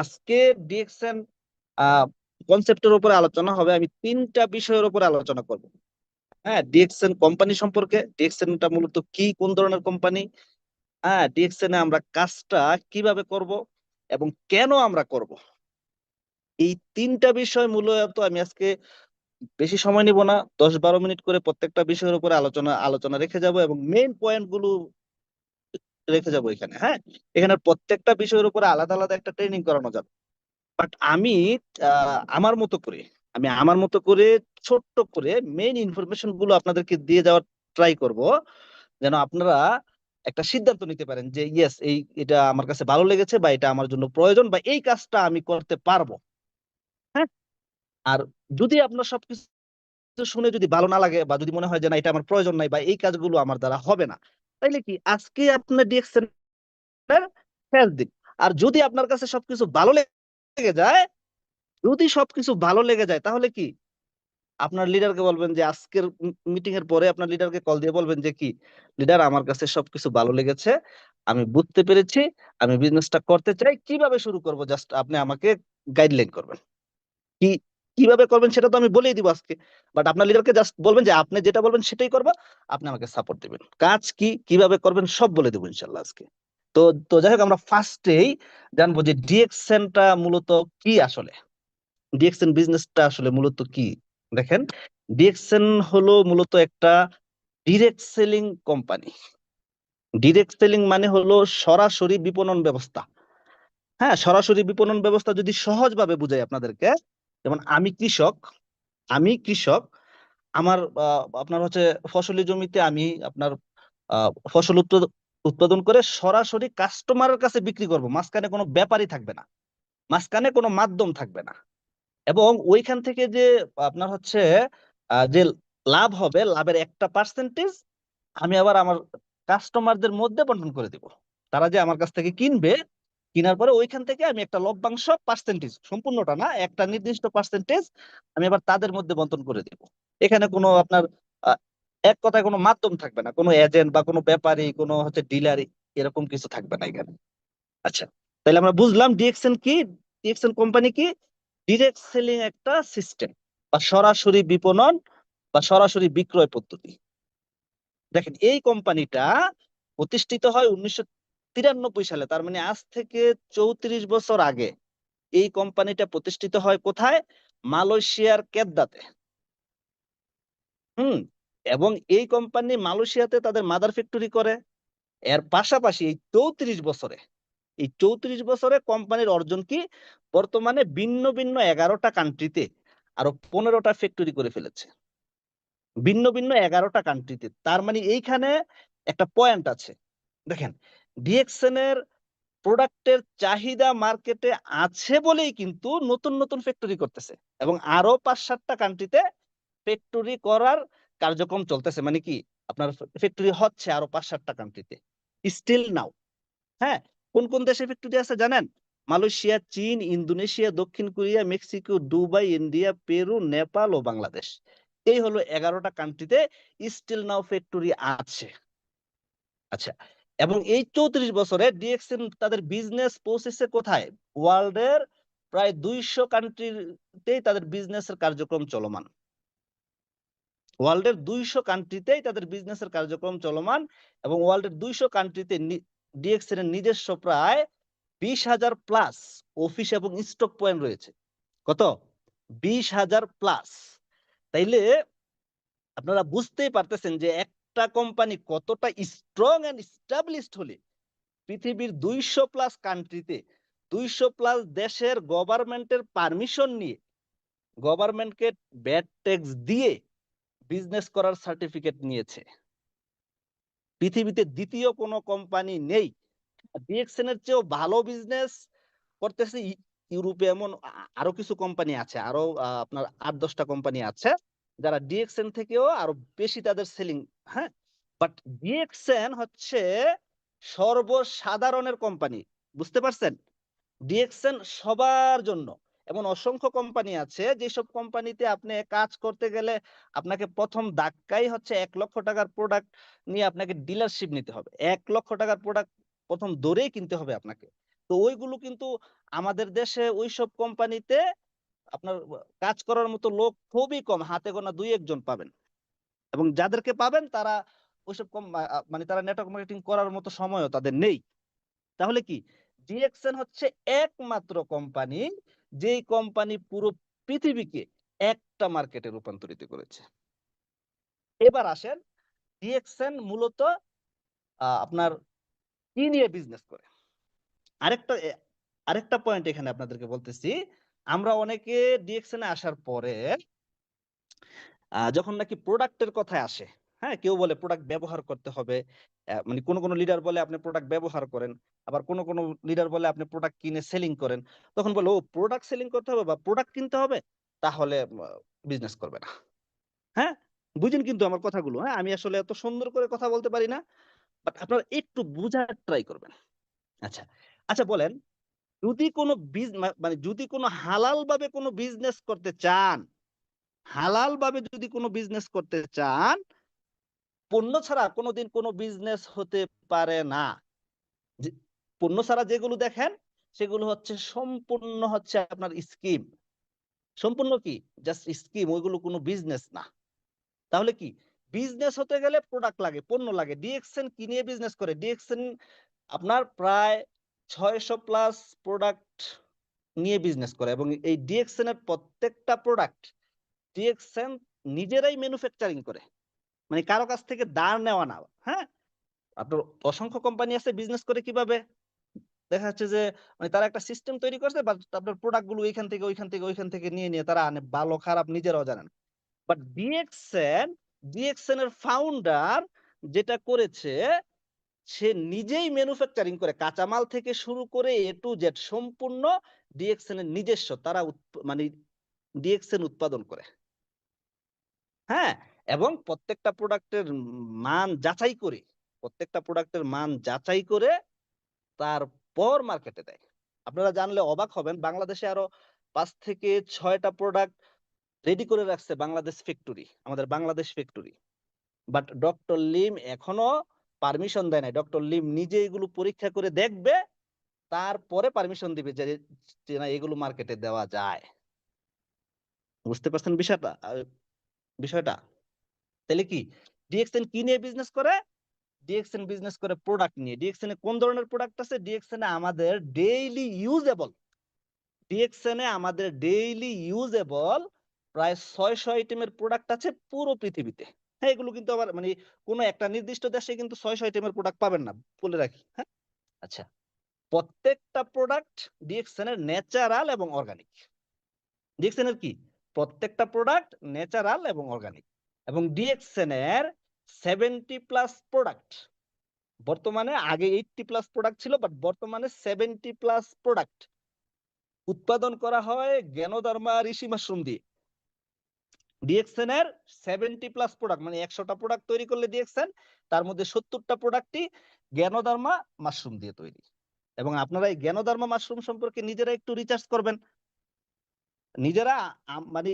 আজকে ডিএক্সএন কনসেপ্টের উপরে আলোচনা হবে। আমি তিনটা বিষয়ের উপরে আলোচনা করব। হ্যাঁ, ডিএক্সএন কোম্পানি সম্পর্কে, ডিএক্সএনটা মূলত কি, কোন ধরনের কোম্পানি, হ্যাঁ ডিএক্সএন এ আমরা কাজটা কিভাবে করব এবং কেন আমরা করব। এই তিনটা বিষয় মূলত আমি আজকে বেশি সময় নিব না, 10-12 মিনিট করে প্রত্যেকটা বিষয়ের উপরে আলোচনা আলোচনা রেখে যাব এবং মেইন পয়েন্ট গুলো রেখে যাব এখানে। হ্যাঁ, এখানে প্রত্যেকটা বিষয়ের উপরে আলাদা আলাদা একটা ট্রেনিং করানো যাবে। বাট আমি আমার মতো করে ছোট্ট করে মেইন ইনফরমেশন গুলো আপনাদেরকে দিয়ে যাওয়ার ট্রাই করব, যেন আপনারা একটা সিদ্ধান্ত নিতে পারেন যে ইয়েস, এটা আমার কাছে ভালো লেগেছে বা এটা আমার জন্য প্রয়োজন বা এই কাজটা আমি করতে পারবো। হ্যাঁ, আর যদি আপনার সবকিছু শুনে যদি ভালো না লাগে বা যদি মনে হয় যে না এটা আমার প্রয়োজন নাই বা এই কাজগুলো আমার দ্বারা হবে না, তাইলে কি আজকে আপনার ডিএক্সএন এর শেষ দিন। আর যদি আপনার কাছে সবকিছু ভালো লেগে যায়, তাহলে কি আপনার লিডারকে বলবেন যে আজকের মিটিং এর পরে আপনার লিডারকে কল দিয়ে বলবেন যে কি, লিডার আমার কাছে সবকিছু ভালো লেগেছে, আমি বুঝতে পেরেছি, আমি বিজনেসটা করতে চাই, কিভাবে শুরু করব জাস্ট আপনি আমাকে গাইডলাইন করবেন। কি কিভাবে করবেন সেটা তো আমি বলেই দিব আজকে। বাট আপনার লিডারকে জাস্ট বলবেন যে আপনি যেটা বলবেন সেটাই করবো, আপনি আমাকে সাপোর্ট দিবেন। কাজ কি, কিভাবে করবেন সব বলে দেবো ইনশাল্লাহ আজকে। তো তো যাই হোক, আমরা ফার্স্টেই জানবো যে ডিএক্সএনটা মূলত কি আসলে, ডিএক্সএন বিজনেসটা আসলে মূলত কি। দেখেন, ডিএক্সএন হলো মূলত একটা direct selling company. Direct selling মানে হলো সরাসরি বিপণন ব্যবস্থা। হ্যাঁ, সরাসরি বিপণন ব্যবস্থা যদি সহজভাবে বুঝাই আপনাদেরকে, যেমন আমি কৃষক, আমার আপনার হচ্ছে ফসলি জমিতে আমি আপনার ফসল উৎপাদন করে সরাসরি কাস্টমারের কাছে বিক্রি করব, মাঝখানে কোনো ব্যাপারই থাকবে না, মাঝখানে কোনো মাধ্যম থাকবে না। এবং ওইখান থেকে যে আপনার হচ্ছে যে লাভ হবে, লাভের একটা পার্সেন্টেজ আমি আবার আমার কাস্টমারদের মধ্যে বন্টন করে দিব। তারা যে আমার কাছ থেকে কিনবে, কেনার পরে ওইখান থেকে আমি একটা লভ্যাংশ পার্সেন্টেজ, সম্পূর্ণটা না, একটা নির্দিষ্ট পার্সেন্টেজ আমি আবার তাদের মধ্যে বন্টন করে দিব। এখানে কোনো আপনার আহ, এক কথায় কোনো মাধ্যম থাকবে না, কোনো এজেন্ট বা কোনো ব্যাপারী, কোনো হচ্ছে ডিলারি, এরকম কিছু থাকবে না এখানে। আচ্ছা, তাহলে আমরা বুঝলাম ডিএক্সএন কি। ডিএক্সএন কোম্পানি কি? ডিরেক্ট সেলিং একটা সিস্টেম বা সরাসরি বিপণন বা সরাসরি বিক্রয় পদ্ধতি। দেখেন, এই কোম্পানিটা প্রতিষ্ঠিত হয় 1993 সালে, তার মানে আজ থেকে 34 বছর আগে এই কোম্পানিটা প্রতিষ্ঠিত হয় কোথায়? মালয়েশিয়ার কেদ্দাতে। হুম। এবং এই কোম্পানি মালয়েশিয়াতে তাদের মাদার ফ্যাক্টরি করে। এর পাশাপাশি এই চৌত্রিশ বছরে কোম্পানির অর্জন কি, বর্তমানে ভিন্ন ভিন্ন 11টা কান্ট্রিতে আরো 15টা ফ্যাক্টরি করে ফেলেছে। ভিন্ন ভিন্ন 11টা কান্ট্রিতে, তার মানে এইখানে একটা পয়েন্ট আছে। দেখেন, ডিএক্সএন এর প্রোডাক্টের চাহিদা মার্কেটে আছে বলেই কিন্তু নতুন নতুন ফ্যাক্টরি করতেছে এবং আরো 5-7টা কান্ট্রিতে ফ্যাক্টরি করার কার্যক্রম চলতেছে। মানে কি, আপনার ফ্যাক্টরি হচ্ছে আরো 5-7টা কান্ট্রিতে স্টিল নাও। হ্যাঁ, কোন কোন দেশে ফ্যাক্টরি আছে জানেন? মালয়েশিয়া, চীন, ইন্দোনেশিয়া, দক্ষিণ Korea, Mexico, Dubai, India, Peru, Nepal ও বাংলাদেশ। এই হলো 11টা কান্ট্রিতে স্টিল নাও ফ্যাক্টরি আছে। আচ্ছা, এবং এই 34 বছরে ডিএক্সএন তাদের বিজনেস পৌঁছেছে কোথায়? ওয়ার্ল্ডের প্রায় 200 কান্ট্রিতেই তাদের বিজনেসের কার্যক্রম চলমান। ওয়ার্ল্ডের 200 কান্ট্রিতেই তাদের বিজনেসের কার্যক্রম চলমান এবং ওয়ার্ল্ডের 200 কান্ট্রিতে ডিএক্সএন এর নিজস্ব প্রায় 20,000 প্লাস অফিস এবং স্টক পয়েন্ট রয়েছে। কত? 20,000 প্লাস। তাইলে আপনারা বুঝতেই পারতেছেন যে একটা কোম্পানি কতটা স্ট্রং এন্ড স্টাবলিশড হলে পৃথিবীর 200 প্লাস কান্ট্রিতে, 200 প্লাস দেশের গভর্নমেন্টের পারমিশন নিয়ে, গভর্নমেন্টকে ভ্যাট ট্যাক্স দিয়ে বিজনেস করার সার্টিফিকেট নিয়েছে। পৃথিবীতে দ্বিতীয় কোনো কোম্পানি নেই। ডিএক্সএন এর চেয়েও ভালো বিজনেস করতেছে ইউরোপে। এমন আরো কিছু কোম্পানি আছে, আরো আপনার 8-10টা কোম্পানি আছে যারা ডিএক্সএন থেকেও আরো বেশি তাদের সেলিং। হ্যাঁ, বাট ডিএক্সএন হচ্ছে সর্বসাধারণের কোম্পানি। বুঝতে পারছেন? ডিএক্সএন সবার জন্য। এমন অসংখ্য কোম্পানি আছে যেসব কোম্পানিতে আপনি কাজ করতে গেলে আপনাকে প্রথম ধাক্কাই হচ্ছে 1 লক্ষ টাকার প্রোডাক্ট নিয়ে আপনাকে ডিলারশিপ নিতে হবে। 1 লক্ষ টাকার প্রোডাক্ট প্রথম দৌড়েই কিনতে হবে আপনাকে। তো ওইগুলো কিন্তু আমাদের দেশে ওইসব কোম্পানিতে আপনার কাজ করার মতো লোক খুবই কম, হাতে গোনা 2-1 জন পাবেন, এবং যাদেরকে পাবেন তারা ওইসব মানে তারা নেটওয়ার্ক মার্কেটিং করার মতো সময়ও তাদের নেই। তাহলে কি, ডিএক্সএন হচ্ছে একমাত্র কোম্পানি যেই কোম্পানি পুরো পৃথিবীকে একটা মার্কেটে রূপান্তরিত করেছে। এবার আসেন, ডিএক্সএন মূলত আপনার কি নিয়ে বিজনেস করে। আরেকটা আরেকটা পয়েন্ট এখানে আপনাদেরকে বলতেছি, আমরা অনেকে ডিএক্সএন এ আসার পরে যখন নাকি প্রোডাক্টের কথায় আসে, হ্যাঁ, কেউ বলে প্রোডাক্ট ব্যবহার করতে হবে, মানে কোন লিডার বলে আপনি প্রোডাক্ট ব্যবহার করেন, আবার কোন লিডার বলে আপনি প্রোডাক্ট কিনে সেলিং করেন, তখন বলে ও প্রোডাক্ট সেলিং করতে হবে বা প্রোডাক্ট কিনতে হবে, তাহলে বিজনেস করবে না। হ্যাঁ, বুঝেন কিন্তু আমার কথাগুলো, হ্যাঁ, আমি আসলে এত সুন্দর করে কথা বলতে পারি না, বাট আপনারা একটু বুঝার ট্রাই করবেন। আচ্ছা আচ্ছা, বলেন, যদি কোনো মানে যদি কোনো হালাল ভাবে কোনো বিজনেস করতে চান, হালাল ভাবে যদি কোনো বিজনেস করতে চান, পণ্য ছাড়া কোনোদিন কোনো বিজনেস হতে পারে না। পণ্য ছাড়া যেগুলো দেখেন সেগুলো হচ্ছে সম্পূর্ণ হচ্ছে আপনার স্কিম, সম্পূর্ণ কি জাস্ট স্কিম, ওইগুলো কোনো বিজনেস না। তাহলে কি, বিজনেস হতে গেলে প্রোডাক্ট লাগে, পণ্য লাগে। ডিএক্সএন কি নিয়ে বিজনেস করে? ডিএক্সএন আপনার প্রায় 600+ প্রোডাক্ট নিয়ে বিজনেস করে, এবং এই ডিএক্সএন এর প্রত্যেকটা প্রোডাক্ট ডিএক্সএন নিজেরাই ম্যানুফ্যাকচারিং করে, মানে কারো কাছ থেকে ধার নেওয়া না। হ্যাঁ, আপনার অসংখ্য কোম্পানি আছে বিজনেস করে কিভাবে, দেখা যাচ্ছে যে মানে তারা একটা সিস্টেম তৈরি করছে, বাট আপনার প্রোডাক্ট গুলো ওইখান থেকে নিয়ে নিয়ে তারা আনে, ভালো খারাপ নিজেরাও জানেন। বাট ডিএক্সএন এর ফাউন্ডার যেটা করেছে, সে নিজেই ম্যানুফ্যাকচারিং করে, কাঁচামাল থেকে শুরু করে A to Z সম্পূর্ণ ডিএক্সএন এর নিজস্ব, তারা মানে ডিএক্সএন উৎপাদন করে। হ্যাঁ, এবং প্রত্যেকটা প্রোডাক্টের মান যাচাই করে, প্রত্যেকটা প্রোডাক্টের মান যাচাই করে তারপর মার্কেটে দেয়। আপনারা জানলে অবাক হবেন, বাংলাদেশে আরো 5 থেকে 6টা প্রোডাক্ট রেডি করে রাখছে বাংলাদেশ ফ্যাক্টরি, আমাদের Bangladesh factory. But doctor Lim এখনো পারমিশন দেয় নাই। ডক্টর লিম নিজে এগুলো পরীক্ষা করে দেখবে, তারপরে পারমিশন দিবে যে না, এগুলো মার্কেটে দেওয়া যায়। বুঝতে পারছেন বিষয়টা? তাহলে কি, ডিএক্সএন কি নিয়ে বিজনেস করে? ডিএক্সএন বিজনেস করে প্রোডাক্ট নিয়ে। ডিএক্সএন এ কোন ধরনের প্রোডাক্ট আছে? ডিএক্সএন এ আমাদের ডেইলি ইউজেবল, ডিএক্সএন এ আমাদের ডেইলি ইউজেবল প্রায় 600 আইটেমের প্রোডাক্ট আছে পুরো পৃথিবীতে। হ্যাঁ, এগুলো কিন্তু আবার মানে কোনো একটা নির্দিষ্ট দেশে কিন্তু 600 আইটেমের প্রোডাক্ট পাবেন না, বলে রাখি। হ্যাঁ, আচ্ছা, প্রত্যেকটা প্রোডাক্ট ডিএক্সএন এর ন্যাচারাল এবং অর্গানিক। ডিএক্সএন এর কি, প্রত্যেকটা প্রোডাক্ট ন্যাচারাল এবং অর্গানিক। এবং ডিএক্সএন এর 70+ প্রোডাক্ট বর্তমানে, আগে 80+ প্রোডাক্ট ছিল, বাট বর্তমানে 70+ প্রোডাক্ট উৎপাদন করা হয় জ্ঞানদর্মা ঋষি মাশরুম দিয়ে। ডিএক্সএন এর 70+ প্রোডাক্ট, মানে 100টা প্রোডাক্ট তৈরি করলে ডিএক্সএন, তার মধ্যে 70টা প্রোডাক্টই জ্ঞানদর্মা মাশরুম দিয়ে তৈরি। এবং আপনারা এই জ্ঞানদর্মা মাশরুম সম্পর্কে নিজেরা একটু রিসার্চ করবেন, নিজেরা মানে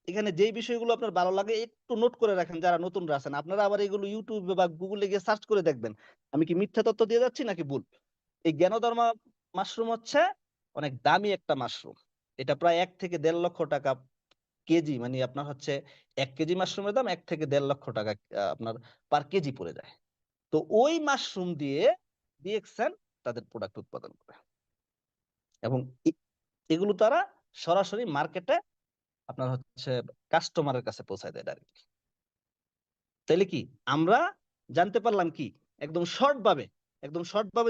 এখানে যেই বিষয়গুলো আপনার ভালো লাগে একটু নোট করে রাখেন, যারা নতুনরা আছেন। আপনারা আবার এগুলো ইউটিউবে বা গুগলে গিয়ে সার্চ করে দেখবেন আমি কি মিথ্যা তথ্য দিয়ে যাচ্ছি নাকি ভুল। এই জ্ঞানদর্মা মাশরুম হচ্ছে অনেক দামি একটা মাশরুম, এটা প্রায় 1 থেকে 1.5 লক্ষ টাকা কেজি, মানে আপনার হচ্ছে 1 কেজি মাশরুমের দাম 1 থেকে 1.5 লক্ষ টাকা আপনার পার কেজি পড়ে যায়। তো ওই মাশরুম দিয়ে ডিএক্সএন তাদের প্রোডাক্ট উৎপাদন করে, এবং এগুলো তারা সরাসরি মার্কেটে আপনার হচ্ছে কাস্টমারের কাছে পৌঁছায় দেয় ডাইরেক্টলি। তাহলে কি, আমরা জানতে পারলাম কি, একদম শর্ট ভাবে,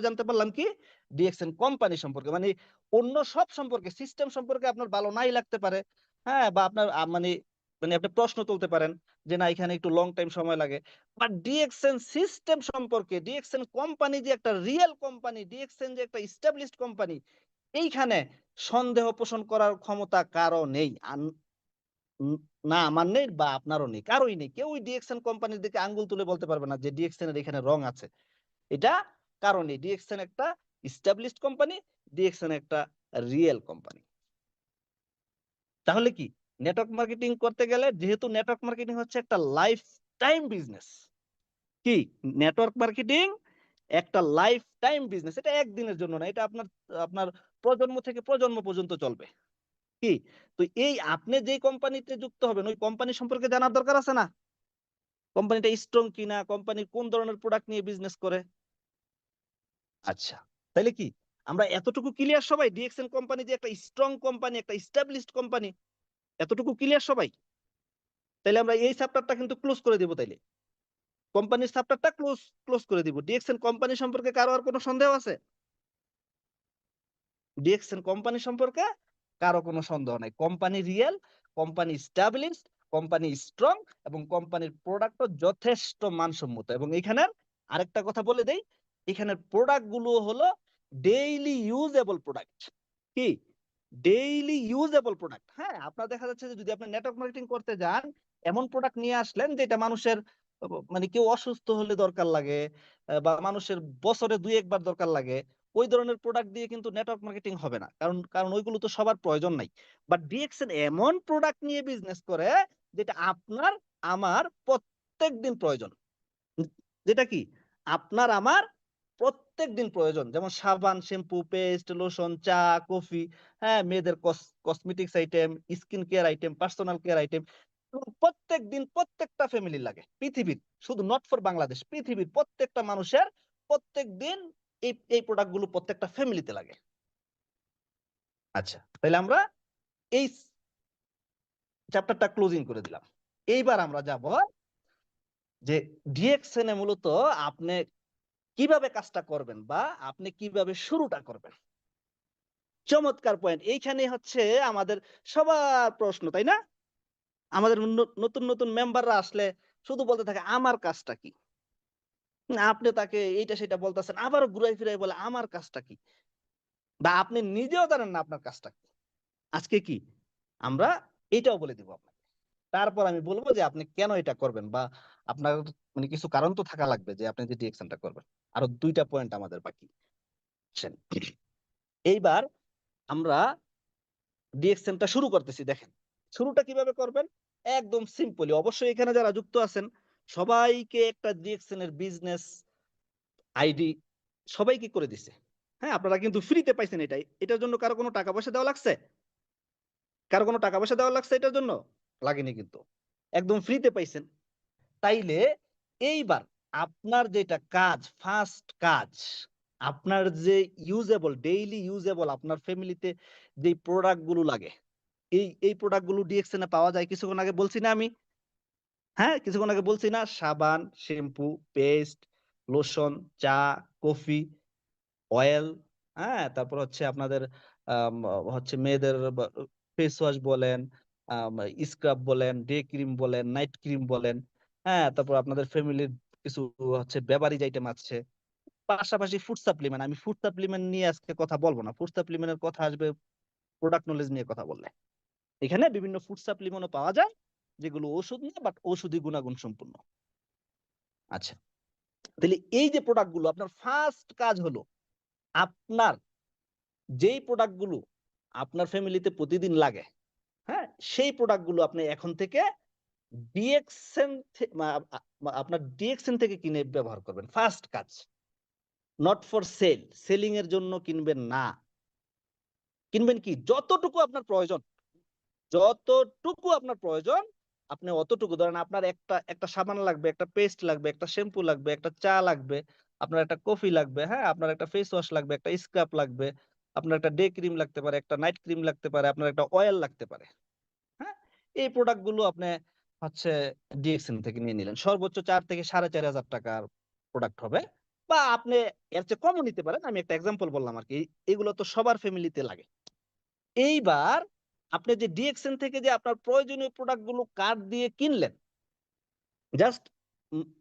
জানতে পারলাম কি ডিএক্সএন কোম্পানি সম্পর্কে, মানে অন্য সব সম্পর্কে, সিস্টেম সম্পর্কে আপনার ভালো নাই লাগতে পারে, হ্যাঁ, বা আপনার মানে মানে আপনি প্রশ্ন তুলতে পারেন যে না, এখানে একটু লং টাইম সময় লাগে। বাট ডিএক্সএন সিস্টেম সম্পর্কে, ডিএক্সএন কোম্পানি যে একটা রিয়েল কোম্পানি, ডিএক্সএন যে একটা এস্টাবলিশড কোম্পানি, এইখানে সন্দেহ পোষণ করার ক্ষমতা কারো নেই। না, আমার নেই বা আপনারও নেই, কারোই নেই। কেউ ডিএক্সএন কোম্পানির দিকে আঙ্গুল তুলে বলতে পারবে না যে ডিএক্সএন এর এখানে রং আছে। এটা কারণে ডিএক্সএন একটা এস্টাবলিশড কোম্পানি, ডিএক্সএন একটা রিয়েল কোম্পানি। তাহলে কি, নেটওয়ার্ক মার্কেটিং করতে গেলে, যেহেতু নেটওয়ার্ক মার্কেটিং হচ্ছে একটা লাইফ টাইম বিজনেস, কি, নেটওয়ার্ক মার্কেটিং একটা লাইফ টাইম বিজনেস, এটা একদিনের জন্য না, এটা আপনার আপনার প্রজন্ম থেকে প্রজন্ম পর্যন্ত চলবে। কি তো এই আপনি যেই কোম্পানিতে যুক্ত হবেন ওই কোম্পানি সম্পর্কে জানার দরকার আছে না? কোম্পানিটা স্ট্রং কিনা, কোম্পানি কোন ধরনের প্রোডাক্ট নিয়ে বিজনেস করে। আচ্ছা, তাইলে কি আমরা এতটুকু ক্লিয়ার সবাই? ডিএক্সএন কোম্পানি যে একটা স্ট্রং কোম্পানি, একটা এস্টাবলিশড কোম্পানি, এতটুকু ক্লিয়ার সবাই? তাইলে আমরা এই চ্যাপ্টারটা কিন্তু ক্লোজ করে দিব। তাইলে কোম্পানির চ্যাপ্টারটা ক্লোজ ক্লোজ করে দিব। ডিএক্সএন কোম্পানি সম্পর্কে কারো আর কোনো সন্দেহ আছে? ডিএক্সএন কোম্পানি সম্পর্কে কারো কোনো সন্দেহ নাই। Company real, company established, company strong এবং কোম্পানির প্রোডাক্টও যথেষ্ট মানসম্মত। এবং এখানের আরেকটা কথা বলে দেই, এখানের প্রোডাক্ট গুলো হলো ডেইলি ইউজেবল প্রোডাক্ট। কি ডেইলি ইউজেবল প্রোডাক্ট? হ্যাঁ, আপনার দেখা যাচ্ছে যে যদি আপনি নেটওয়ার্ক মার্কেটিং করতে যান, এমন প্রোডাক্ট নিয়ে আসলেন যেটা মানুষের মানে কেউ অসুস্থ হলে দরকার লাগে, বা মানুষের বছরে 2-1 বার দরকার লাগে, ওই ধরনের প্রোডাক্ট দিয়ে কিন্তু নেটওয়ার্ক মার্কেটিং হবে না। কারণ কারণ ওইগুলো তো সবার প্রয়োজন নাই। বাট ডিএক্সএন এমন প্রোডাক্ট নিয়ে বিজনেস করে যেটা আপনার আমার প্রত্যেক দিন প্রয়োজন। যেটা কি আপনার আমার প্রত্যেক দিন প্রয়োজন, যেমন সাবান, শ্যাম্পু, পেস্ট, লোশন, চা, কফি, হ্যাঁ, মেয়েদের cosmetics item, skin care item, personal care item, প্রত্যেক দিন প্রত্যেকটা ফ্যামিলি লাগে পৃথিবীর, শুধু নট ফর বাংলাদেশ, পৃথিবীর প্রত্যেকটা মানুষের প্রত্যেক দিন এই এই প্রোডাক্ট গুলো প্রত্যেকটা ফ্যামিলিতে লাগে। আচ্ছা, তাহলে আমরা এই চ্যাপ্টারটা ক্লোজিং করে দিলাম। এইবার আমরা যাব যে ডিএক্সএন এ মূলত আপনি কিভাবে কাজটা করবেন বা আপনি কিভাবে শুরুটা করবেন। চমৎকার পয়েন্ট। এইখানে হচ্ছে আমাদের সবার প্রশ্ন, তাই না? আমাদের নতুন নতুন মেম্বাররা আসলে শুধু বলতে থাকে আমার কাজটা কি। আপনি তাকে এইটা সেটা বলতেছেন, আবারও ঘুরাই ফিরাই বলে আমার কাজটা কি, বা আপনি নিজেও জানেন না আপনার কাজটা কি। আজকে কি আমরা এটাও বলে দিব আপনাকে। তারপর আমি বলবো যে আপনি কেন এটা করবেন, বা আপনার মানে কিছু কারণ তো থাকা লাগবে যে আপনি যে ডিরেকশনটা করবেন। আরো 2টা পয়েন্ট আমাদের বাকি। এইবার আমরা ডিএক্সএনটা শুরু করতেছি। দেখেন শুরুটা কিভাবে করবেন, একদম সিম্পলি। অবশ্যই এখানে যারা যুক্ত আছেন সবাইকে একটা ডিএক্সএন এর বিজনেস আইডি সবাইকে করে দিছে। হ্যাঁ, আপনারা কিন্তু ফ্রিতে পাইছেন। এটার জন্য কারো কোনো টাকা পয়সা দেওয়া লাগছে? কারো কোনো টাকা পয়সা দেওয়া লাগছে এটার জন্য? লাগেনি কিন্তু, একদম ফ্রিতে পাইছেন। তাইলে এইবার আপনার যেটা কাজ, ফার্স্ট কাজ, আপনার যে ইউজেবল, ডেইলি ইউজেবল আপনার ফ্যামিলিতে যে প্রোডাক্ট গুলো লাগে, এই প্রোডাক্ট গুলো ডিএক্সএন এ পাওয়া যায়। কিছুক্ষণ আগে বলছি না আমি? হ্যাঁ, কিছুক্ষণ আগে বলছি না, সাবান, শ্যাম্পু, পেস্ট, লোশন, চা, কফি, অয়েল, হ্যাঁ, তারপর হচ্ছে আপনাদের আম, হচ্ছে মেয়েদের ফেস ওয়াশ বলেন, স্ক্রাব বলেন, ডে ক্রিম বলেন, নাইট ক্রিম বলেন, হ্যাঁ, তারপর আপনাদের ফ্যামিলির কিছু হচ্ছে বেভারেজ আইটেম আছে। পাশাপাশি ফুড সাপ্লিমেন্ট, আমি ফুড সাপ্লিমেন্ট নিয়ে আজকে কথা বলবো না, ফুড সাপ্লিমেন্টের কথা আসবে প্রোডাক্ট নলেজ নিয়ে কথা বললে। এখানে বিভিন্ন ফুড সাপ্লিমেন্টও পাওয়া যায় যেগুলো ওষুধ না, বাট ঔষধি গুণাগুণ সম্পূর্ণ। আচ্ছা, তাহলে এই যে প্রোডাক্ট গুলো, আপনার ফার্স্ট কাজ হলো আপনার যেই প্রোডাক্ট গুলো আপনার ফ্যামিলিতে প্রতিদিন লাগে, হ্যাঁ, সেই প্রোডাক্ট গুলো আপনি এখন থেকে ডিএক্সএন আপনার ডিএক্সএন থেকে কিনে ব্যবহার করবেন। ফার্স্ট কাজ, নট ফর সেল, সেলিং এর জন্য কিনবেন না। কিনবেন কি যতটুকু আপনার প্রয়োজন, যতটুকু আপনার প্রয়োজন আপনি অতটুকু। ধরেন আপনার একটা একটা সাবান লাগবে, একটা পেস্ট লাগবে, একটা শ্যাম্পু লাগবে, একটা চা লাগবে, আপনার একটা কফি লাগবে, হ্যাঁ, আপনার একটা ফেস ওয়াশ লাগবে, একটা স্ক্রাব লাগবে, আপনার একটা ডে ক্রিম লাগতে পারে, একটা নাইট ক্রিম লাগতে পারে, আপনার একটা অয়েল লাগতে পারে। হ্যাঁ, এই প্রোডাক্ট গুলো আপনি হচ্ছে ডিএক্সএন থেকে নিয়ে নিলেন। সর্বোচ্চ 4 থেকে 4.5 হাজার টাকার প্রোডাক্ট হবে, বা আপনি এর চেয়ে কমও নিতে পারেন। আমি একটা এক্সাম্পল বললাম আর কি। এগুলো তো সবার ফ্যামিলিতে লাগে। এইবার আপনি যে ডিএক্সএন থেকে যে আপনার প্রয়োজনীয় প্রোডাক্ট গুলো কার্ড দিয়ে কিনলেন, জাস্ট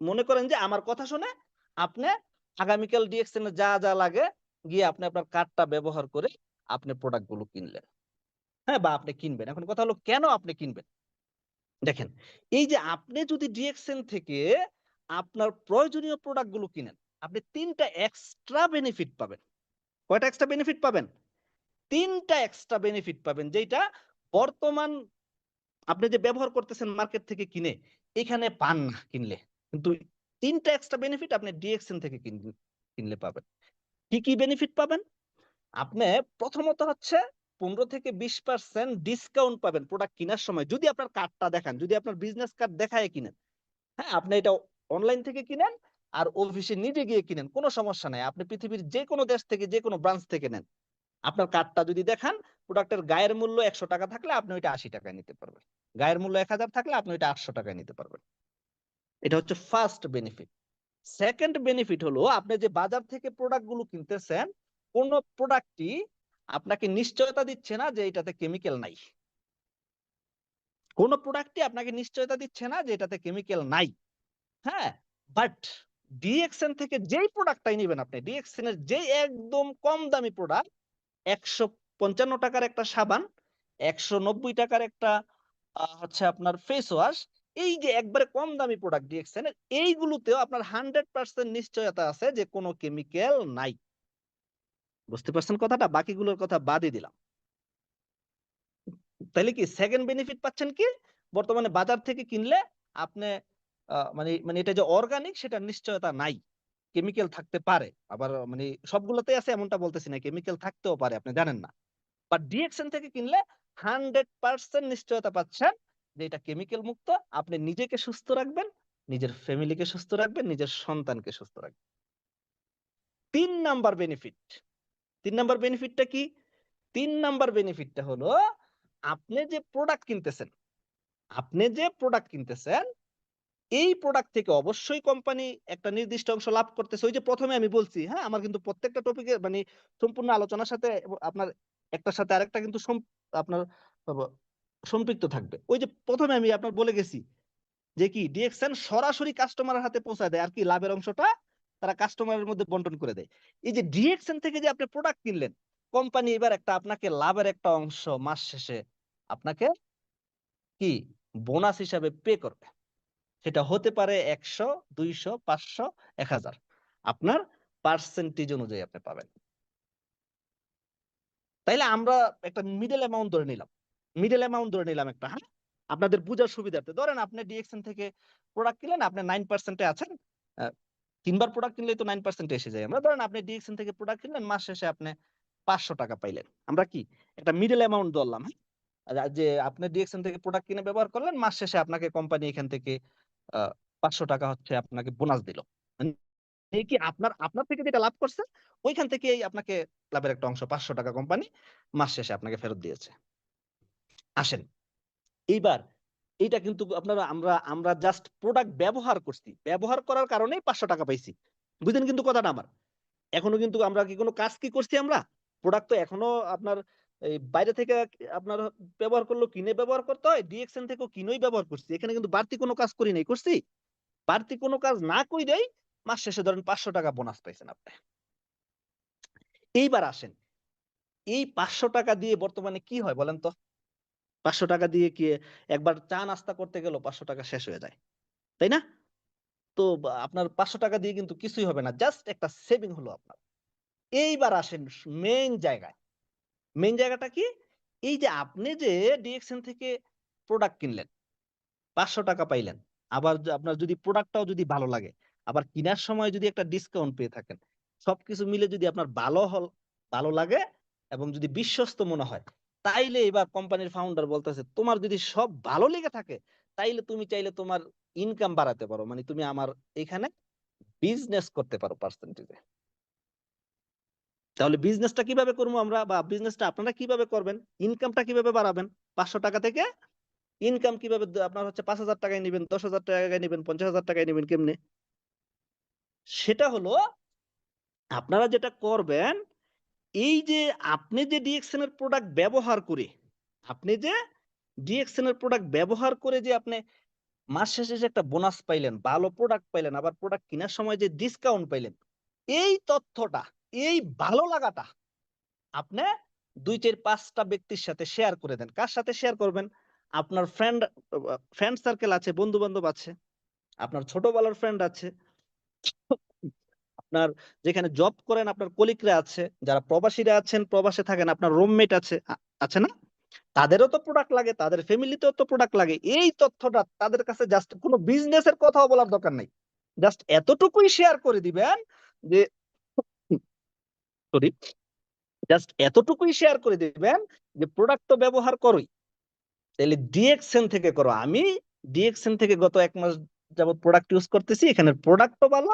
মনে করেন যে আমার কথা শুনে আপনি আগামীকাল ডিএক্সএন এ যা যা লাগে গিয়ে আপনি আপনার কার্ডটা ব্যবহার করে আপনি প্রোডাক্ট গুলো কিনলেন। হ্যাঁ, বা আপনি কিনবেন। এখন কথা হলো কেন আপনি কিনবেন। দেখেন, এই যে আপনি যদি ডিএক্সএন থেকে আপনার প্রয়োজনীয় প্রোডাক্ট গুলো কিনেন, আপনি 3টা এক্সট্রা বেনিফিট পাবেন। কয়টা এক্সট্রা বেনিফিট পাবেন? 3টা এক্সট্রা বেনিফিট পাবেন, যেটা বর্তমান আপনি যে ব্যবহার করতেছেন মার্কেট থেকে কিনে এখানে পান না কিনলে। কিন্তু 3টা এক্সট্রা বেনিফিট আপনি ডিএক্সএন থেকে কিনলে পাবেন। কি কি বেনিফিট পাবেন? আপনি প্রথমত হচ্ছে 15 থেকে 20% ডিসকাউন্ট পাবেন প্রোডাক্ট কেনার সময়, যদি আপনার কার্ডটা দেখান, যদি আপনার বিজনেস কার্ড দেখায় কিনেন। হ্যাঁ, আপনি এটা অনলাইন থেকে কিনেন আর অফিসে নিজে গিয়ে কিনেন, কোনো সমস্যা নাই। আপনি পৃথিবীর যে কোনো দেশ থেকে, যে কোনো ব্রাঞ্চ থেকে নেন। আপনার কার্ডটা যদি দেখান, প্রোডাক্টের গায়ের মূল্য ৳১০০ থাকলে আপনি ওইটা ৳৮০ নিতে পারবেন। গায়ের মূল্য ১,০০০ থাকলে আপনি ওইটা ৳৮০০ নিতে পারবেন। এটা হচ্ছে ফার্স্ট বেনিফিট। সেকেন্ড বেনিফিট হলো, আপনি যে বাজার থেকে প্রোডাক্ট গুলো কিনতেছেন, কোন প্রোডাক্টই আপনাকে নিশ্চয়তা দিচ্ছে না যে এটাতে কেমিক্যাল নাই। কোন প্রোডাক্টই আপনাকে নিশ্চয়তা দিচ্ছে না যে এটাতে কেমিক্যাল নাই। হ্যাঁ? বাট ডিএক্সএন থেকে যেই প্রোডাক্টটাই নিবেন আপনি, ডিএক্সএন এর যেই একদম কম দামি প্রোডাক্ট, ৳১৫৫ একটা সাবান, ৳১৯০ একটা হচ্ছে আপনার ফেস ওয়াশ, এই যে একবারে কম দামি প্রোডাক্ট ডিএক্সএন এর, এইগুলোতেও আপনার 100% নিশ্চয়তা আছে যে কোন কেমিক্যাল নাই। বুঝতে পারছেন কথাটা? বাকিগুলোর কথা বাদই দিলাম। তাইলে কি সেকেন্ড বেনিফিট পাচ্ছেন কি? বর্তমানে বাজার থেকে কিনলে আপনি মানে মানে এটা যে অর্গানিক সেটার নিশ্চয়তা নাই। কেমিক্যাল থাকতে পারে। আবার মানে সবগুলোতেই আছে এমনটা বলতেছি না। কেমিক্যাল থাকতেও পারে, আপনি জানেন না। বাট ডিএক্সএন থেকে কিনলে 100% নিশ্চয়তা পাচ্ছেন যে এটা কেমিক্যাল মুক্ত। আপনি নিজেকে সুস্থ রাখবেন, নিজের ফ্যামিলিকে সুস্থ রাখবেন, নিজের সন্তানকে সুস্থ রাখবেন। ৩ নাম্বার বেনিফিট। ৩ নাম্বার বেনিফিটটা কি? ৩ নাম্বার বেনিফিটটা হলো, আপনি যে প্রোডাক্ট কিনতেছেন, আপনি যে প্রোডাক্ট কিনতেছেন, এই প্রোডাক্ট থেকে অবশ্যই কোম্পানি একটা নির্দিষ্ট অংশ লাভ করতেছে। ওই যে ১ম এ আমি বলছি, হ্যাঁ? আমার কিন্তু প্রত্যেকটা টপিকে মানে সম্পূর্ণ আলোচনার সাথে আপনার একটার সাথে আরেকটা কিন্তু আপনার আব সম্পৃক্ত থাকবে। ওই যে ১ম এ আমি আপনার বলে গেছি যে কি ডিএক্সএন সরাসরি কাস্টমারের হাতে পৌঁছায় দেয়। আর কি লাভের অংশটা তারা কাস্টমারের মধ্যে বন্টন করে দেয়। এই যে ডিএক্সএন থেকে যে আপনি প্রোডাক্ট কিনলেন, কোম্পানি এবার একটা আপনাকে লাভের একটা অংশ মাস শেষে আপনাকে কি বোনাস হিসাবে পে করবে। সেটা হতে পারে ১০০, ২০০, ৫০০, ১০০০। আপনার পার্সেন্টেজ অনুযায়ী আপনি পাবেন। তাইলে আমরা একটা মিডল অ্যামাউন্ট ধরে নিলাম। মিডল অ্যামাউন্ট ধরে নিলাম একটা, হ্যাঁ? আপনাদের বুঝার সুবিধার্থে। ধরেন আপনি ডিএক্সএন থেকে প্রোডাক্ট কিনলেন, আপনি 9% এ আছেন। আ ৩ বার প্রোডাক্ট কিনলেই তো 9% এ এসে যাই আমরা। ধরেন আপনি ডিএক্সএন থেকে প্রোডাক্ট কিনলেন, মাস শেষে আপনি ৳৫০০ পাইলেন। আমরা কি একটা মিডল অ্যামাউন্ট ধরলাম, হ্যাঁ? যে আপনি ডিএক্সএন থেকে প্রোডাক্ট কিনে ব্যবহার করলেন, মাস শেষে আপনাকে কোম্পানি এখান থেকে আ ৳৫০০ হচ্ছে আপনাকে বোনাস দিল। মানে কি আপনার আপনার থেকে যেটা লাভ করছে, ওইখান থেকেই আপনাকে লাভের একটা অংশ ৳৫০০ কোম্পানি মাস শেষে আপনাকে ফেরত দিয়েছে। আসেন, এইবার এইটা কিন্তু আপনারা আমরা আমরা জাস্ট প্রোডাক্ট ব্যবহার করছি। ব্যবহার করার কারণেই ৳৫০০ পাইছি। বুঝলেন কিন্তু কথাটা আমার? এখনো কিন্তু আমরা কি কোন কাজ কি করছি আমরা? প্রোডাক্ট তো এখনো আপনার এই বাইরে থেকে আপনার ব্যবহার করলেও কিনে ব্যবহার করতে হয়। ডিএক্সএন থেকেও কিনেই ব্যবহার করছি। এখানে কিন্তু বাড়তি কোন কাজ করি নাই। করছি? বাড়তি কোন কাজ না কইরাই মাস শেষে ধরেন ৳৫০০ বোনাস পাইছেন আপনি। এইবার আসেন, এই ৳৫০০ দিয়ে বর্তমানে কি হয় বলেন তো? ৳৫০০ দিয়ে কি একবার চা নাস্তা করতে গেলেও ৳৫০০ শেষ হয়ে যায়। তাই না? তো আপনার ৳৫০০ দিয়ে কিন্তু কিছুই হবে না। জাস্ট একটা সেভিং হলো আপনার। এইবার আসেন মেইন জায়গায়। মেইন জায়গাটা কি? এই যে আপনি যে ডিএক্সএন থেকে প্রোডাক্ট কিনলেন, ৳৫০০ পাইলেন। আবার আপনার যদি প্রোডাক্টটাও যদি ভালো লাগে, আবার কিনার সময় যদি একটা ডিসকাউন্ট পেয়ে থাকেন। সবকিছু মিলে যদি আপনার ভালো লাগে এবং যদি বিশ্বস্ত মনে হয়, তাইলে এবার কোম্পানির ফাউন্ডার বলতেছে, "তোমার যদি সব ভালো লেগে থাকে, তাইলে তুমি চাইলে তোমার ইনকাম বাড়াতে পারো। মানে তুমি আমার এখানে বিজনেস করতে পারো পার্সেন্টেজ এ।" তাহলে বিজনেসটা কিভাবে করবো আমরা, বা বিজনেসটা আপনারা কিভাবে করবেন? ইনকামটা কিভাবে বাড়াবেন? ৳৫০০ থেকে ইনকাম কিভাবে আপনার হচ্ছে ৳৫,০০০ য় নিবেন, ৳১০,০০০ য় নিবেন, ৳৫০,০০০ য় নিবেন কেমনে? সেটা হলো, আপনারা যেটা করবেন, এই যে আপনি যে ডিএক্সএন এর প্রোডাক্ট ব্যবহার করে, আপনি যে ডিএক্সএন এর প্রোডাক্ট ব্যবহার করে যে আপনি মাস শেষে যে একটা বোনাস পাইলেন, ভালো প্রোডাক্ট পাইলেন, আবার প্রোডাক্ট কিনার সময় যে ডিসকাউন্ট পাইলেন, এই তথ্যটা, এই ভালো লাগাটা আপনি ২, ৪, ৫ টা ব্যক্তির সাথে শেয়ার করে দেন। কার সাথে শেয়ার করবেন? আপনার ফ্রেন্ড সার্কেল আছে, বন্ধু-বান্ধব আছে, আপনার ছোটবেলার ফ্রেন্ড আছে, আপনার যেখানে জব করেন আপনার কলিগরা আছে, যারা প্রবাসীরা আছেন, প্রবাসে থাকেন, আপনার রুমমেট আছে, আছে না? তাদেরও তো প্রোডাক্ট লাগে, তাদের ফ্যামিলিতেও তো প্রোডাক্ট লাগে। এই তথ্যটা তাদের কাছে জাস্ট কোন বিজনেস এর কথাও বলার দরকার নাই। জাস্ট এতটুকুই শেয়ার করে দিবেন যে সরি, জাস্ট এতটুকুই শেয়ার করে দিবেন যে প্রোডাক্ট তো ব্যবহার করোই, তাহলে ডিএক্সএন থেকে করো। আমি ডিএক্সএন থেকে গত 1 মাস যাবত প্রোডাক্ট ইউজ করতেছি, এখানে প্রোডাক্টও ভালো,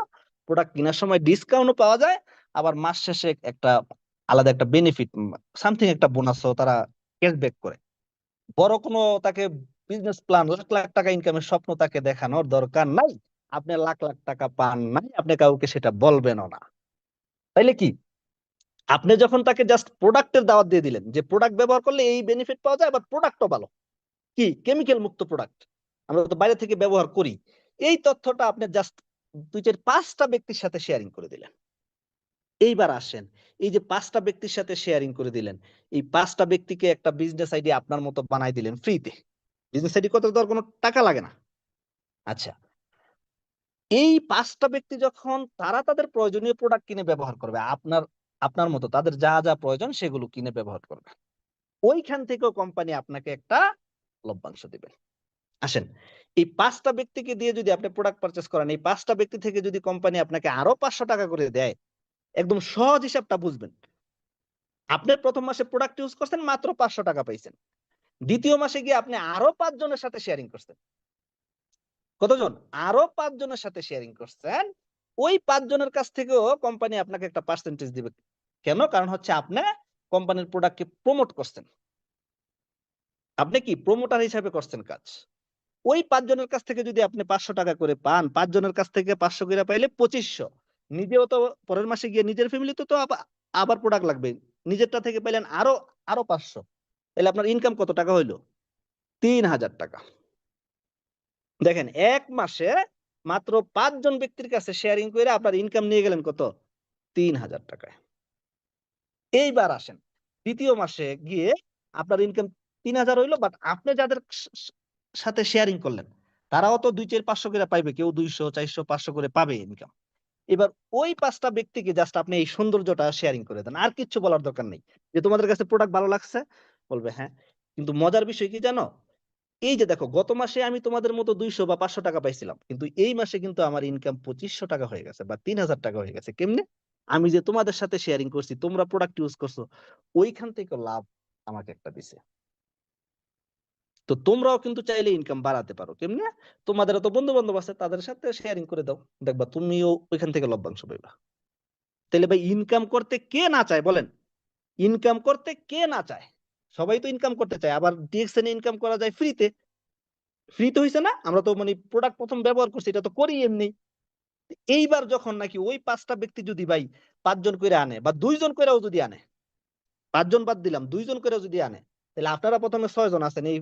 প্রোডাক্ট কেনার সময় ডিসকাউন্টও পাওয়া যায়, আবার মাস শেষে একটা আলাদা একটা বেনিফিট, সামথিং একটা বোনাসও তারা ক্যাশব্যাক করে। বড় কোনো তাকে বিজনেস প্ল্যান লাখ লাখ টাকা ইনকামের স্বপ্ন তাকে দেখানোর দরকার নাই। আপনি লাখ লাখ টাকা পান নাই, আপনি কাউকে সেটা বলবেনও না। তাইলে কি, আপনি যখন তাকে জাস্ট প্রোডাক্টের দাওয়াত দিয়ে দিলেন যে প্রোডাক্ট ব্যবহার করলে এই বেনিফিট পাওয়া যায়, আবার প্রোডাক্টও ভালো, কি কেমিক্যাল মুক্ত প্রোডাক্ট, আমরা তো বাইরে থেকে ব্যবহার করি, এই তথ্যটা আপনি জাস্ট 2 4 5টা ব্যক্তির সাথে শেয়ারিং করে দিলেন। এইবার আসেন, এই যে 5টা ব্যক্তির সাথে শেয়ারিং করে দিলেন, এই 5টা ব্যক্তিকে একটা বিজনেস আইডিয়া আপনার মতো বানাই দিলেন ফ্রিতে। বিজনেস আইডি করতে তো আর কোনো টাকা লাগে না। আচ্ছা, এই 5টা ব্যক্তি যখন তারা তাদের প্রয়োজনীয় প্রোডাক্ট কিনে ব্যবহার করবে, আপনার আপনার মতো তাদের যা যা প্রয়োজন সেগুলো কিনে ব্যবহার করবে, ওইখান থেকেও কোম্পানি আপনাকে একটা লভ্যাংশ দিবে। আসেন, এই 5টা ব্যক্তিকে দিয়ে যদি আপনি প্রোডাক্ট পারচেজ করেন, এই 5টা ব্যক্তি থেকে যদি কোম্পানি আপনাকে আরো 500 টাকা করে দেয়, একদম সহজ হিসাবটা বুঝবেন। আপনি প্রথম মাসে প্রোডাক্ট ইউজ করছেন, মাত্র 500 টাকা পাইছেন। দ্বিতীয় মাসে গিয়ে আপনি আরো 5 জনের সাথে শেয়ারিং করছেন। কতজন? আরো 5 জনের সাথে শেয়ারিং করছেন। ওই 5 জনের কাছ থেকেও কোম্পানি আপনাকে একটা পার্সেন্টেজ দিবে। কেন? কারণ হচ্ছে আপনি কোম্পানির প্রোডাক্টকে প্রমোট করছেন। আপনি কি প্রমোটার হিসাবে করছেন কাজ। ওই 5 জনের কাছ থেকে যদি আপনি 500 টাকা করে পান, 5 জনের কাছ থেকে 500 করে পাইলে 2500। নিজেও তো পরের মাসে গিয়ে নিজের ফ্যামিলিতে তো আবার প্রোডাক্ট লাগবে। নিজেরটা থেকে পাইলেন আরো 500। তাহলে আপনার ইনকাম কত টাকা হইল? 3000 টাকা। দেখেন, 1 মাসে মাত্র 5 জন ব্যক্তির কাছে শেয়ারিং করে আপনার ইনকাম নিয়ে গেলেন কত? 3000 টাকায়। এইবার আসেন, দ্বিতীয় মাসে গিয়ে আপনার ইনকাম 3000 হইলো, বাট আপনি যাদের সাথে শেয়ারিং করলেন তারাও তো 2 4 500 করে পাইবে, কেউ 200 400 500 করে পাবে ইনকাম। এবার ওই 5টা ব্যক্তিকে জাস্ট আপনি এই সৌন্দর্যটা শেয়ারিং করে দেন, আর কিচ্ছু বলার দরকার নেই। যে তোমাদের কাছে প্রোডাক্ট ভালো লাগছে, বলবে হ্যাঁ। কিন্তু মজার বিষয় কি জানো, এই যে দেখো গত মাসে আমি তোমাদের মতো 200 বা 500 টাকা পাইছিলাম, কিন্তু এই মাসে কিন্তু আমার ইনকাম 2500 টাকা হয়ে গেছে বা 3000 টাকা হয়ে গেছে। কেমনে? আমি যে তোমাদের সাথে শেয়ারিং করছি, তোমরা প্রোডাক্ট ইউজ করছো, ওইখান থেকে লাভ আমাকে একটা দিছে। তো তোমরাও কিন্তু চাইলে ইনকাম বাড়াতে পারো। কেমনে? তোমাদের তো বন্ধু বান্ধব আছে, তাদের সাথে শেয়ারিং করে দাও, দেখবা তুমিও ওইখান থেকে লভ্যাংশ পাইবা। তাহলে ভাই, ইনকাম করতে কে না চায় বলেন? ইনকাম করতে কে না চায়? সবাই তো ইনকাম করতে চায়। আবার ডিএক্সএন ইনকাম করা যায় ফ্রিতে। ফ্রিতে হইছে না? আমরা তো মানে প্রোডাক্ট প্রথম ব্যবহার করছি, এটা তো করি এমনি। এইবার যখন নাকি ওই 5টা ব্যক্তি যদি ভাই 5 জন করে আনে বা 2 জন করেও যদি আনে, 5 জন বাদ দিলাম, 2 জন করেও যদি আনে, তাহলে আপনারা প্রথমে 6 জন আছেন, এই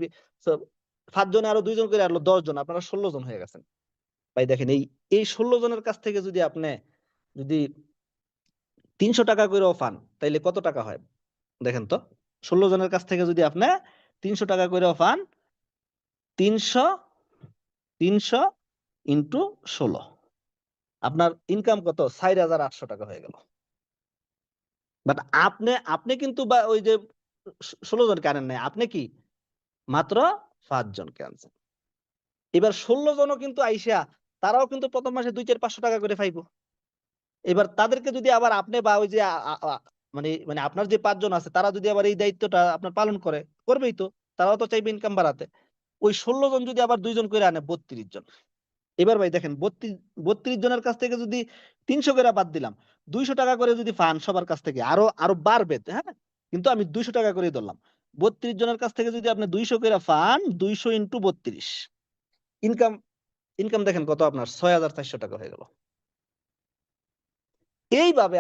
5 জনে আরো 2 জন করে আনলো 10 জন, আপনারা 16 জন হয়ে গেছেন। ভাই দেখেন, এই 16 জনের কাছ থেকে যদি আপনি যদি 300 টাকা করেও পান, তাইলে কত টাকা হয় দেখেন তো। 16 জনের কাছ থেকে যদি আপনি 300 টাকা করেও পান, 300 300 ইন্টু 16, আপনার ইনকাম কত? 4800 টাকা হয়ে গেল। বাট আপনি আপনি কিন্তু বা ওই যে 16 জনকে আনেন নাই, আপনি কি মাত্র 5 জনকে আনছেন। এবার 16 জনও কিন্তু আইসা, তারাও কিন্তু প্রথম মাসে 2 4 500 টাকা করে পাইবো। এবার তাদেরকে যদি আবার আপনি বা ওই যে মানে মানে আপনার যে 5 জন আছে, তারা যদি আবার এই দায়িত্বটা আপনার পালন করে, করবেই তো, তারাও তো চাইবে ইনকাম বাড়াতে। ওই 16 জন যদি আবার 2 জন করে আনে, 32 জন। এবার ভাই দেখেন, 32 জনের কাছ থেকে যদি 300 করে বাদ দিলাম, 200 টাকা করে যদি পান সবার কাছ থেকে, আরো আরো বাড়বে, হ্যাঁ, কিন্তু আমি 200 টাকা করে ধরলাম। 32 জনের কাছ থেকে যদি আপনি 200 করে পান, 200 ইন্টু 32, ইনকাম ইনকাম দেখেন কত, আপনার 6400 টাকা হয়ে গেল। এইভাবে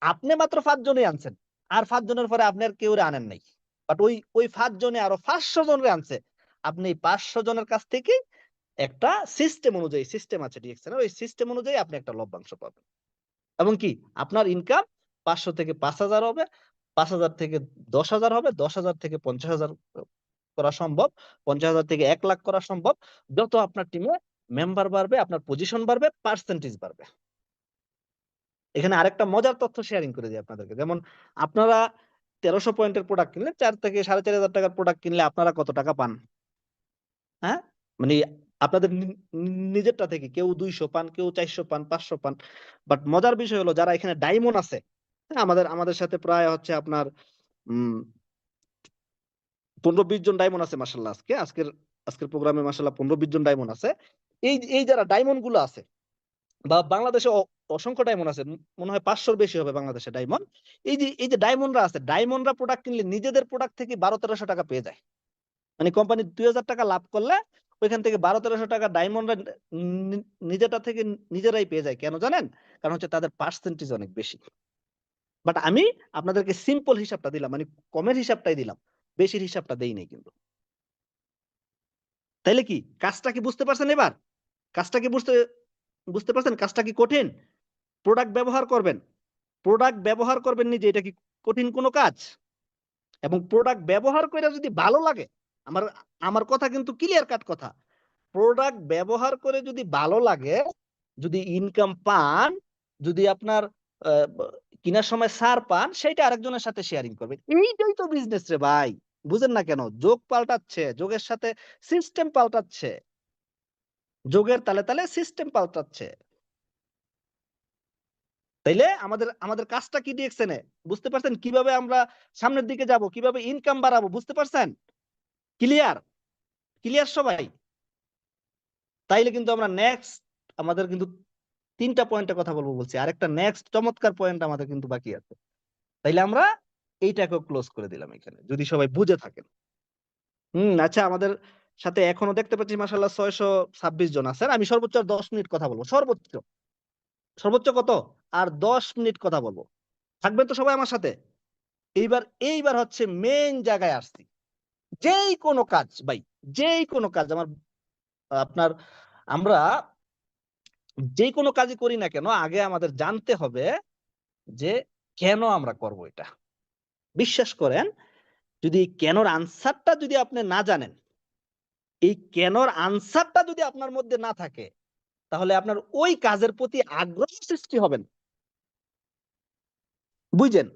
আপনি মাত্র 5 জনই আনছেন, আর 5 জনের পরে আপনি আর কেউ আনেন নাই, বাট ওই ওই 5 জনে আরো 500 জনরে আনছে। আপনি এই 500 জনের কাছ থেকে একটা সিস্টেম অনুযায়ী, সিস্টেম আছে ডিএক্সএন, ওই সিস্টেম অনুযায়ী আপনি একটা লভ্যাংশ পাবেন। এবং কি আপনার ইনকাম 500 থেকে 5000 হবে, 5000 থেকে 10,000 হবে, 10,000 থেকে 50,000 করা সম্ভব, 50,000 থেকে 1 লাখ করা সম্ভব। যত আপনার টিমে মেম্বার বাড়বে, আপনার পজিশন বাড়বে, পার্সেন্টেজ বাড়বে। এখানে আরেকটা মজার তথ্য শেয়ারিং করে দিই আপনাদেরকে। যেমন আপনারা 1300 পয়েন্টের প্রোডাক্ট কিনলে, 4 থেকে 4500 টাকার প্রোডাক্ট কিনলে আপনারা কত টাকা পান? হ্যাঁ, মানে আপনাদের নিজেরটা থেকে কেউ 200 পান, কেউ 400 পান, 500 পান। বাট মজার বিষয় হলো, যারা এখানে ডায়মন্ড আছে, হ্যাঁ, আমাদের আমাদের সাথে প্রায় হচ্ছে আপনার 15-20 জন ডায়মন্ড আছে মাশাআল্লাহ আজকের আজকের প্রোগ্রামে মাশাআল্লাহ 15-20 জন ডায়মন্ড আছে। এই যারা ডায়মন্ড গুলো আছে বা বাংলাদেশে অসংখ্য ডায়মন্ড আছে। মনে হয় ৫০০ র বেশি হবে বাংলাদেশে ডায়মন্ড। এই যে ডায়মন্ডরা আছে, ডায়মন্ডরা প্রোডাক্ট কিনলে নিজেদের প্রোডাক্ট থেকে ১২-১৩০০ টাকা পেয়ে যায়। মানে কোম্পানি ২০০০ টাকা লাভ করলে ওইখান থেকে ১২-১৩০০ টাকা ডায়মন্ডরা নি নিজেরটা থেকে নিজেরাই পেয়ে যায়। কেন জানেন? কারণ হচ্ছে তাদের পার্সেন্টেজ অনেক বেশি। বাট আমি আপনাদেরকে সিম্পল হিসাবটা দিলাম। মানে কমের হিসাবটাই দিলাম। বেশির হিসাবটা দেই নাই কিন্তু। তাইলে কি কাজটা কি বুঝতে পারছেন এবার? কাজটা কি বুঝতে পারছেন? কাজটা কি কঠিন? প্রোডাক্ট ব্যবহার করবেন। প্রোডাক্ট ব্যবহার করবেন নিজে, এটা কি কঠিন কোনো কাজ? এবং প্রোডাক্ট ব্যবহার কইরা যদি ভালো লাগে, আমার আমার কথা কিন্তু ক্লিয়ার কাট কথা। প্রোডাক্ট ব্যবহার করে যদি ভালো লাগে, যদি ইনকাম পান, যদি আপনার আ ব কিনার সময় ছাড় পান, সেইটা আরেকজনের সাথে শেয়ারিং করবেন। এইটাই তো বিজনেস রে ভাই। বুঝেন না কেন? যোগ পাল্টাচ্ছে, যোগের সাথে সিস্টেম পাল্টাচ্ছে। যোগের তালে, তালে সিস্টেম পাল্টাচ্ছে। তাইলে আমাদের আমাদের কাজটা কি ডিরেকশন এ? বুঝতে পারছেন কিভাবে আমরা সামনের দিকে যাবো? কিভাবে ইনকাম বাড়াবো? বুঝতে পারছেন? ক্লিয়ার? ক্লিয়ার সবাই? তাইলে কিন্তু আমরা নেক্সট আমাদের কিন্তু ৩ টা পয়েন্টের কথা বলবো বলছি। আরেকটা নেক্সট চমৎকার পয়েন্ট আমাদের কিন্তু বাকি আছে। তাইলে আমরা এইটাকেও ক্লোজ করে দিলাম এখানে। যদি সবাই বুঝে থাকেন। আচ্ছা, আমাদের সাথে এখনো দেখতে পাচ্ছি মাশাআল্লাহ ৬২৬ জন আছেন। আমি সর্বোচ্চ আর ১০ মিনিট কথা বলব। সর্বোচ্চ। সর্বোচ্চ কত? আর ১০ মিনিট কথা বলব। থাকবেন তো সবাই আমার সাথে? এইবার হচ্ছে মেইন জায়গায় আসছি। যেই কোন কাজ ভাই, যেই কোন কাজ আপনার আমরা যেই কোন কাজই করি না কেন আগে আমাদের জানতে হবে যে কেন আমরা করব এটা। বিশ্বাস করেন, যদি এই কেনর আনসারটা যদি আপনি না জানেন, এই কেনর আনসারটা যদি আপনার মধ্যে না থাকে, তাহলে আপনার ওই কাজের প্রতি আগ্রহ সৃষ্টি হবে না। বুঝছেন?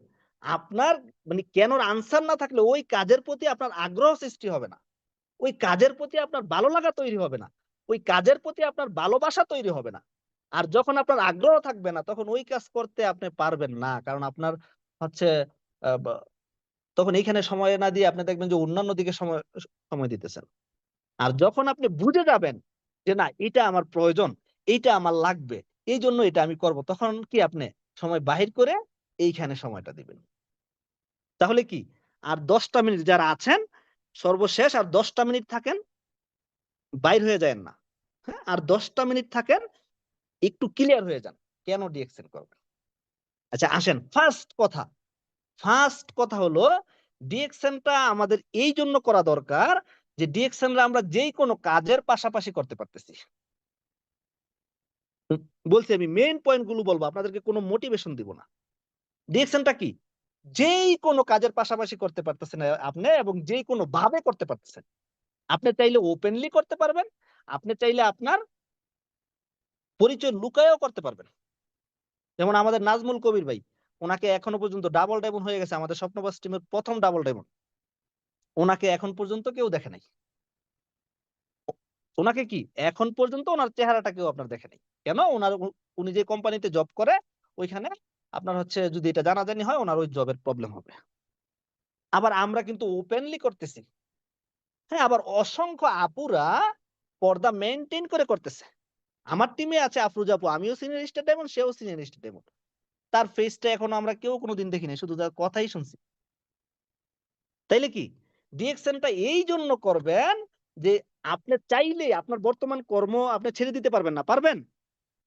আপনার মানে কেনর আনসার না থাকলে ওই কাজের প্রতি আপনার আগ্রহ সৃষ্টি হবে না। ওই কাজের প্রতি আপনার ভালো লাগা তৈরি হবে না। ওই কাজের প্রতি আপনার ভালোবাসা তৈরি হবে না। আর যখন আপনার আগ্রহ থাকবে না, তখন ওই কাজ করতে আপনি পারবেন না। কারণ আপনার হচ্ছে আ বা তখন এইখানে সময় না দিয়ে আপনি দেখবেন যে অন্যান্য দিকে সময় দিতেছেন। আর যখন আপনি বুঝে যাবেন যে না এটা আমার প্রয়োজন, এইটা আমার লাগবে, এইজন্য এটা আমি করব। তখন কি আপনি সময় বাহির করে এইখানে সময়টা দিবেন। তাহলে কি আর ১০ টা মিনিট যারা আছেন, সর্বশেষ আর ১০ টা মিনিট থাকেন, বাইর হয়ে যায়েন না। হ্যাঁ? আর ১০ টা মিনিট থাকেন, একটু ক্লিয়ার হয়ে যান। কেন ডিএক্সএন করবেন? আচ্ছা আসেন ফার্স্ট কথা হলো ডিএক্সএনটা আমাদের এইজন্য করা দরকার যে ডিএক্সএনরা আমরা যেকোনো কাজের পাশাপাশি করতে পারতেছি। হুম, বলছি আমি মেইন পয়েন্ট গুলো বলবো। আপনাদেরকে কোনো মোটিভেশন দিব না। ডিএক্সএনটা কি? যেই কোন কাজের পাশাপাশি করতে পারতেছেন আপনি এবং যেকোনো ভাবে করতে পারতেছেন। আপনি চাইলে ওপেনলি করতে পারবেন। আপনি চাইলে আপনার পরিচয় লুকায়েও করতে পারবেন। যেমন আমাদের নাজমুল কবির ভাই। উনাকে এখনো পর্যন্ত ডাবল ডায়মন্ড হয়ে গেছে। আমাদের স্বপ্নবাস টিমের ১ম ডাবল ডায়মন্ড। উনাকে এখন পর্যন্ত কেউ দেখে নাই। উনাকে কি এখন পর্যন্ত উনার চেহারাটা কেউ আপনার দেখে নাই। কেন? উনি যে কোম্পানিতে জব করে ওইখানে আপনার হচ্ছে যদি এটা জানাজানি হয় উনার ওই জবের প্রবলেম হবে। আবার আমরা কিন্তু ওপেনলি করতেছি। হ্যাঁ, আবার অসংখ্য আপুরা পর্দা মেইনটেইন করে করতেছে। আমার টিমে আছে আফরোজা আপু। আমিও সিনিয়র স্টার ডায়মন্ড, সেও সিনিয়র স্টার ডায়মন্ড। তার ফেসটা এখনো আমরা কেউ কোনদিন দেখি নাই। শুধু তার কথাই শুনছি। তাইলে কি? ডিএকশনটা এইজন্য করবেন যে আপনি চাইলেই আপনার বর্তমান কর্ম আপনি ছেড়ে দিতে পারবেন না। পারবেন?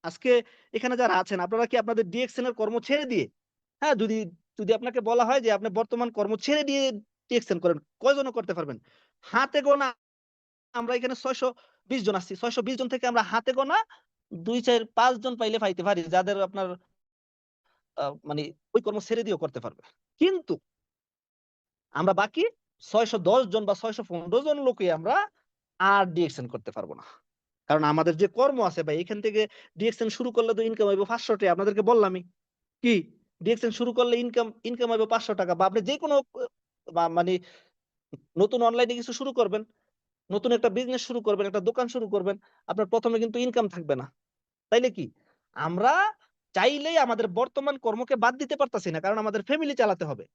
আজকে এখানে যারা আছেন আপনারা কি আপনাদের ডিএকশন এর কর্ম ছেড়ে দিয়ে হ্যাঁ, যদি যদি আপনাকে বলা হয় যে আপনি বর্তমান কর্ম ছেড়ে দিয়ে ডিএকশন করেন, কয়জনে করতে পারবেন? হাতে গোনা আমরা এখানে ৬২০ জন আছি। ৬২০ জন থেকে আমরা হাতে গোনা ২, ৪, ৫ জন পাইলে পাইতে পারি। যাদের আপনার মানে ওই কর্ম ছেড়ে দিয়েও করতে পারবে। কিন্তু আমরা বাকি ৬১০ জন বা ৬১৫ জন লোকই আমরা আর ডিএকশন করতে পারব না। কারণ আমাদের যে কর্ম আছে ভাই এখান থেকে ডিএকশন শুরু করলে তো ইনকাম হইব ৳৫০০ আপনাদেরকে বললামই। কি? ডিএকশন শুরু করলে ইনকাম হইব ৳৫০০ বা আপনি যেকোনো মানে নতুন অনলাইনে কিছু শুরু করবেন, নতুন একটা বিজনেস শুরু করবেন, একটা দোকান শুরু করবেন। আপনার ১ম এ কিন্তু ইনকাম থাকবে না। তাইলে কি? আমরা চাইলেই আমাদের বর্তমান কর্মকে বাদ দিতে পারতাছি না, কারণ আমাদের ফ্যামিলি চালাতে হবে।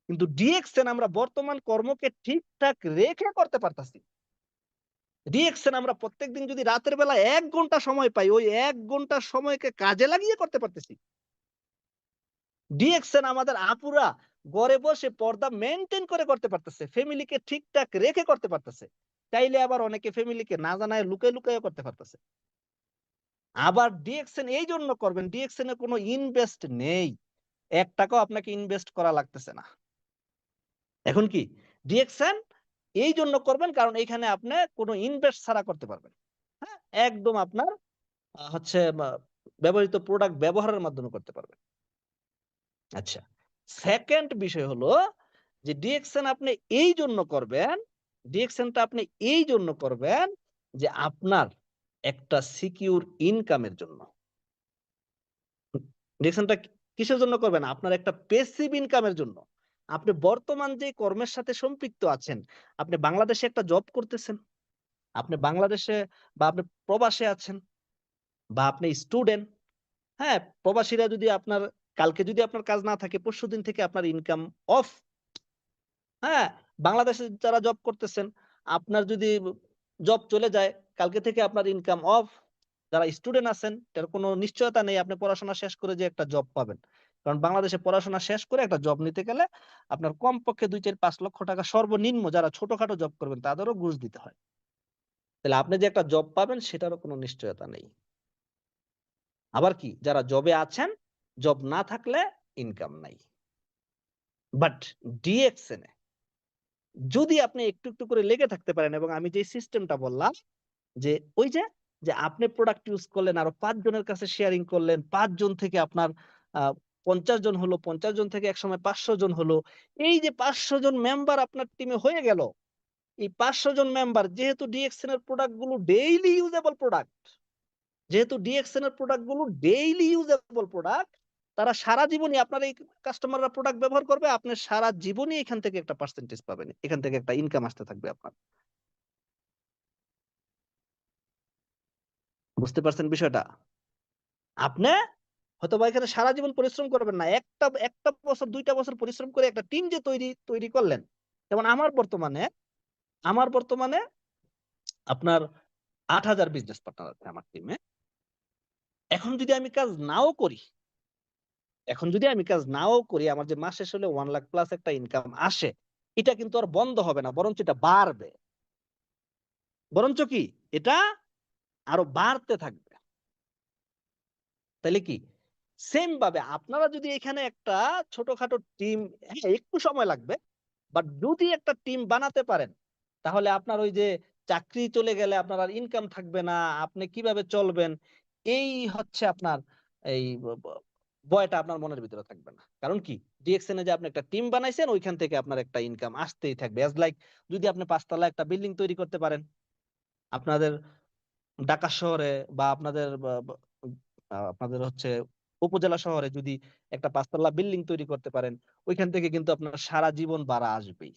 কিন্তু ডিএক্সএন আমরা বর্তমান কর্মকে ঠিকঠাক রেখে করতে পারতাছি। ডিএক্সএন আমরা প্রত্যেকদিন যদি রাতের বেলা 1 ঘন্টা সময় পাই, ওই 1 ঘন্টা সময়কে কাজে লাগিয়ে করতে পারতেছি। ডিএক্সএন আমাদের আপুরা ঘরে বসে পর্দা মেইনটেইন করে করতে পারতেছে, ফ্যামিলিকে ঠিকঠাক রেখে করতে পারতেছে। চাইলে আবার অনেকে ফ্যামিলিকে না জানায় লুকায় লুকায় করতে পারতেছে। আবার ডিএক্সএন এই জন্য করবেন, ডিএক্সএন এ কোনো ইনভেস্ট নেই। 1 টাকাও আপনাকে ইনভেস্ট করা লাগতেছে না। এখন কি ডিএক্সএন এই জন্য করবেন, কারণ এখানে আপনি কোনো ইনভেস্ট ছাড়া করতে পারবেন। হ্যাঁ? একদম আপনার হচ্ছে ব্যবহৃত প্রোডাক্ট ব্যবহারের মাধ্যমে করতে পারবেন। আচ্ছা। সেকেন্ড বিষয় হলো যে ডিএক্সএন আপনি এই জন্য করবেন, ডিএক্সএনটা আপনি এই জন্য করবেন যে আপনার একটা সিকিউর ইনকামের জন্য। ডিএক্সএনটা কিসের জন্য করবেন? আপনার একটা প্যাসিভ ইনকামের জন্য। আপনি বর্তমান যে কর্মের সাথে সম্পৃক্ত আছেন, আপনি বাংলাদেশে একটা জব করতেছেন, আপনি বাংলাদেশে বা আপনি প্রবাসে আছেন বা আপনি স্টুডেন্ট, হ্যাঁ? প্রবাসীরা যদি আপনার কালকে যদি আপনার কাজ না থাকে, পরশুদিন থেকে আপনার ইনকাম অফ। হ্যাঁ? বাংলাদেশে যারা জব করতেছেন, আপনার যদি জব চলে যায়, কালকে থেকে আপনার ইনকাম অফ। যারা স্টুডেন্ট আছেন, এটার কোনো নিশ্চয়তা নেই আপনি পড়াশোনা শেষ করে যে একটা জব পাবেন। কারণ বাংলাদেশে পড়াশোনা শেষ করে একটা জব নিতে গেলে আপনার কমপক্ষে ২, ৪, ৫ লক্ষ টাকা সর্বনিম্ন যারা ছোটখাটো জব করবেন তাদেরও ঘুষ দিতে হয়। তাহলে আপনি যে একটা জব পাবেন সেটারও কোনো নিশ্চয়তা নেই। আবার কি যারা জবে আছেন, জব না থাকলে ইনকাম নাই। বাট ডিএক্সএন এ যদি আপনি একটু, একটু করে লেগে থাকতে পারেন এবং আমি যে সিস্টেমটা বললাম যে ওই যে আপনি প্রোডাক্ট ইউজ করলেন, আরো ৫ জনের কাছে শেয়ারিং করলেন, ৫ জন থেকে আপনার আ ৫০ জন হলো, ৫০ জন থেকে একসময় ৫০০ জন হলো। এই যে ৫০০ জন মেম্বার আপনার টিমে হয়ে গেল, এই ৫০০ জন মেম্বার যেহেতু ডিএক্সএন এর প্রোডাক্ট গুলো ডেইলি ইউজেবল প্রোডাক্ট, যেহেতু ডিএক্সএন এর প্রোডাক্ট গুলো ডেইলি ইউজেবল প্রোডাক্ট, তারা সারা জীবনই আপনার এই কাস্টমাররা প্রোডাক্ট ব্যবহার করবে, আপনি সারা জীবনই এখান থেকে একটা পার্সেন্টেজ পাবেন। এখান থেকে একটা ইনকাম আসতে থাকবে আপনার। বুঝতে পারছেন বিষয়টা? আপনি হয়তোবা এখানে সারা জীবন পরিশ্রম করবেন না। একটা বছর ২ টা বছর পরিশ্রম করে একটা টিম যে তৈরি করলেন। যেমন আমার বর্তমানে আপনার ৮,০০০ বিজনেস পার্টনার আছে আমার টিমে। এখন যদি আমি কাজ নাও করি, এখন যদি আমি কাজ নাও করি, আমার যে মাস শেষ হলে ১ লাখ প্লাস একটা ইনকাম আসে, এটা কিন্তু আর বন্ধ হবে না। বরঞ্চ এটা বাড়বে। বরঞ্চ কি? এটা আরো বাড়তে থাকবে। তাইলে কি? সেম ভাবে আপনারা যদি এখানে একটা ছোটখাটো টিম, হ্যাঁ, একটু সময় লাগবে। বাট যদি একটা টিম বানাতে পারেন, তাহলে আপনার ওই যে চাকরি চলে গেলে আপনার আর ইনকাম থাকবে না, আপনি কিভাবে চলবেন? এই হচ্ছে আপনার এই ব ব ভয়টা আপনার মনের ভিতরে থাকবে না। কারণ কি? ডিএক্সএন এ যে আপনি একটা টিম বানাইছেন, ওইখান থেকে আপনার একটা ইনকাম আসতেই থাকবে। এজ লাইক যদি আপনি ৫ তলা একটা বিল্ডিং তৈরি করতে পারেন, আপনাদের ঢাকা শহরে বা আপনাদের আপনাদের হচ্ছে উপজেলা শহরে যদি একটা ৫ তলা বিল্ডিং তৈরি করতে পারেন, ওইখান থেকে কিন্তু আপনার সারা জীবন ভাড়া আসবেই।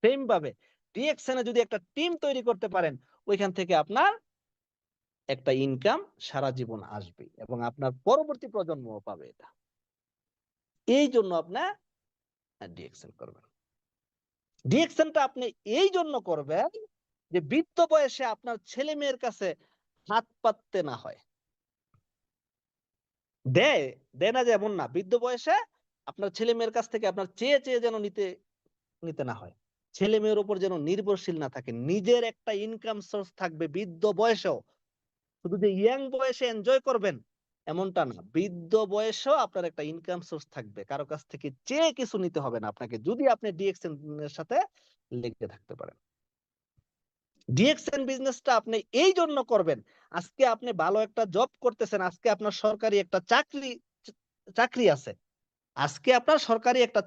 সেম ভাবে ডিএক্সএন এ যদি একটা টিম তৈরি করতে পারেন, ওইখান থেকে আপনার একটা ইনকাম সারা জীবন আসবেই এবং আপনার পরবর্তী প্রজন্মও পাবে এটা। এইজন্য আপনার ডিএক্সএন করবেন। ডিএক্সএনটা আপনি এইজন্য করবেন যে বৃদ্ধ বয়সে আপনার ছেলে-মেয়ের কাছে হাত পাততে না হয়। দেয়, দেয় না যে এমন না। বৃদ্ধ বয়সে আপনার ছেলে-মেয়ের কাছ থেকে আপনার চেয়ে, চেয়ে যেন নিতে নিতে না হয়। ছেলে-মেয়ের উপর যেন নির্ভরশীল না থাকেন। নিজের একটা ইনকাম সোর্স থাকবে বৃদ্ধ বয়সেও। শুধু যে ইয়াং বয়সে এনজয় করবেন এমনটা না। বৃদ্ধ বয়সেও আপনার একটা ইনকাম সোর্স থাকবে। কারো কাছ থেকে চেয়ে কিছু নিতে হবে না আপনাকে। যদি আপনি ডিএক্সএন এর সাথে লেগে থাকতে পারেন। ডিএক্সএন বিজনেসটা আপনি এই জন্য করবেন। আজকে আপনি ভালো একটা জব করতেছেন। আজকে আপনার সরকারি একটা চাকরি আছে। আজকে আপনার সরকারি একটা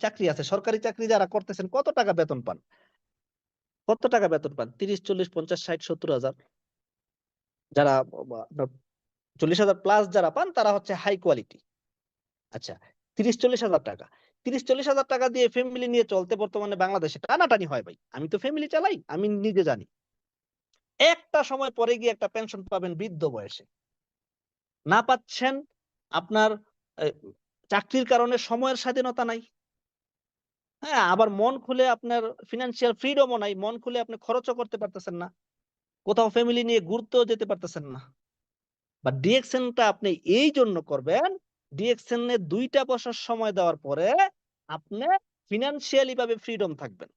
চাকরি আছে। সরকারি চাকরি যারা করতেছেন কত টাকা বেতন পান? কত টাকা বেতন পান? ৩০, ৪০, ৫০, ৬০, ৭০,০০০। যারা আপনার ৪০,০০০ প্লাস যারা পান তারা হচ্ছে হাই কোয়ালিটি। আচ্ছা, ৩০-৪০,০০০ টাকা। ৩০-৪০,০০০ টাকা দিয়ে ফ্যামিলি নিয়ে চলতে বর্তমানে বাংলাদেশে টানাটানি হয় ভাই। আমি তো ফ্যামিলি চালাই, আমি নিজে জানি। একটা সময় পরে গিয়ে একটা পেনশন পাবেন বৃদ্ধ বয়সে। না পাচ্ছেন, আপনার চাকরির কারণে সময়ের স্বাধীনতা নাই। হ্যাঁ, আবার মন খুলে আপনার ফিন্যান্সিয়াল ফ্রিডমও নাই। মন খুলে আপনি খরচও করতে পারতেছেন না। কোথাও ফ্যামিলি নিয়ে ঘুরতেও যেতে পারতেছেন না। বা ডিএকশনটা আপনি এই জন্য করবেন, ডিএকশন এ ২ টা বছর সময় দেওয়ার পরে আপনি ফিন্যান্সিয়ালি ভাবে ফ্রিডম থাকবেন।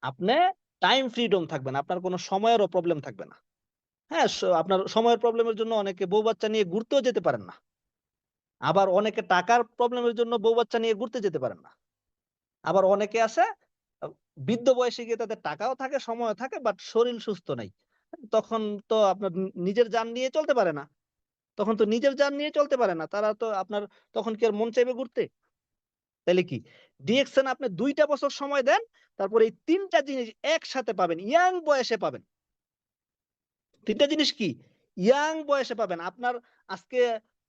আপনি টাইম ফ্রিডম থাকবেন। আপনার কোন সময়েরও প্রবলেম থাকবে না। হ্যাঁ, আপনার সময়ের প্রবলেমের জন্য অনেকে বউ-বাচ্চা নিয়ে ঘুরতেও যেতে পারেন না। আবার অনেকে টাকার প্রবলেমের জন্য বউ-বাচ্চা নিয়ে ঘুরতে যেতে পারেন না। আবার অনেকে আছে আ বৃদ্ধ বয়সে গিয়ে তাদের টাকাও থাকে, সময়ও থাকে বাট শরীর সুস্থ নাই। তখন তো আপনার নিজের যান নিয়ে চলতে পারে না। তখন তো নিজের যান নিয়ে চলতে পারে না। তারা তো আপনার তখন কি আর মন চাইবে ঘুরতে? তাইলে কি? ডিএকশন আপনি ২ টা বছর সময় দেন, তারপরে এই ৩ টা জিনিস একসাথে পাবেন। ইয়াং বয়সে পাবেন। ৩ টা জিনিস কি? ইয়াং বয়সে পাবেন। আপনার আজকে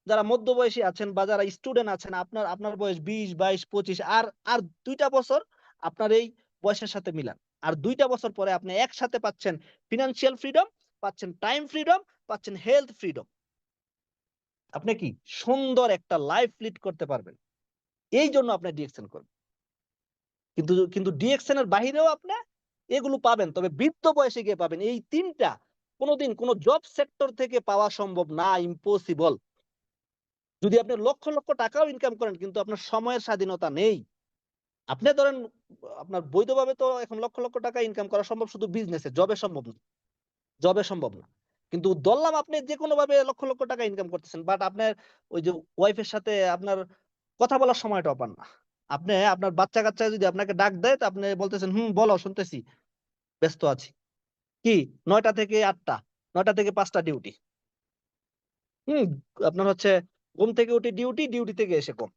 যারা মধ্যবয়সী আছেন বা যারা স্টুডেন্ট আছেন, আপনার আপনার বয়স ২০, ২২, ২৫ আর ২ টা বছর আপনার এই বয়সের সাথে মিলান। আর ২ টা বছর পরে আপনি একসাথে পাচ্ছেন ফিন্যান্সিয়াল ফ্রিডম, পাচ্ছেন টাইম ফ্রিডম, পাচ্ছেন হেলথ ফ্রিডম। আপনি কি সুন্দর একটা লাইফ লিড করতে পারবেন। এইজন্য আপনি ডিএকশন করবেন। কিন্তু ডিএকশন এর বাহিরেও আপনি এগুলো পাবেন। তবে বৃদ্ধ বয়সে গিয়ে পাবেন। এই ৩ টা কোনদিন কোন জব সেক্টর থেকে পাওয়া সম্ভব না, ইম্পসিবল। যদি আপনি লক্ষ, লক্ষ টাকাও ইনকাম করেন কিন্তু আপনার সময়ের স্বাধীনতা নেই। আপনি ধরেন আপনার বৈধভাবে তো এখন লক্ষ, লক্ষ টাকা ইনকাম করা সম্ভব শুধু বিজনেসে, জবে সম্ভব না। জবে সম্ভব না। কিন্তু ধরলাম আপনি যেকোনোভাবে লক্ষ, লক্ষ টাকা ইনকাম করতেছেন। বাট আপনার ওই যে ওয়াইফ এর সাথে আপনার কথা বলার সময়টাও পান না। আপনি আপনার বাচ্চা-কাচ্চা যদি আপনাকে ডাক দেয় তো আপনি বলতেছেন, "হুম, বলো শুনতেছি, ব্যস্ত আছি।" কি ৯ টা থেকে ৮ টা, ৯ টা থেকে ৫ টা ডিউটি। হুম? আপনার হচ্ছে ঘুম থেকে উঠে ডিউটি, ডিউটি থেকে এসে ঘুম।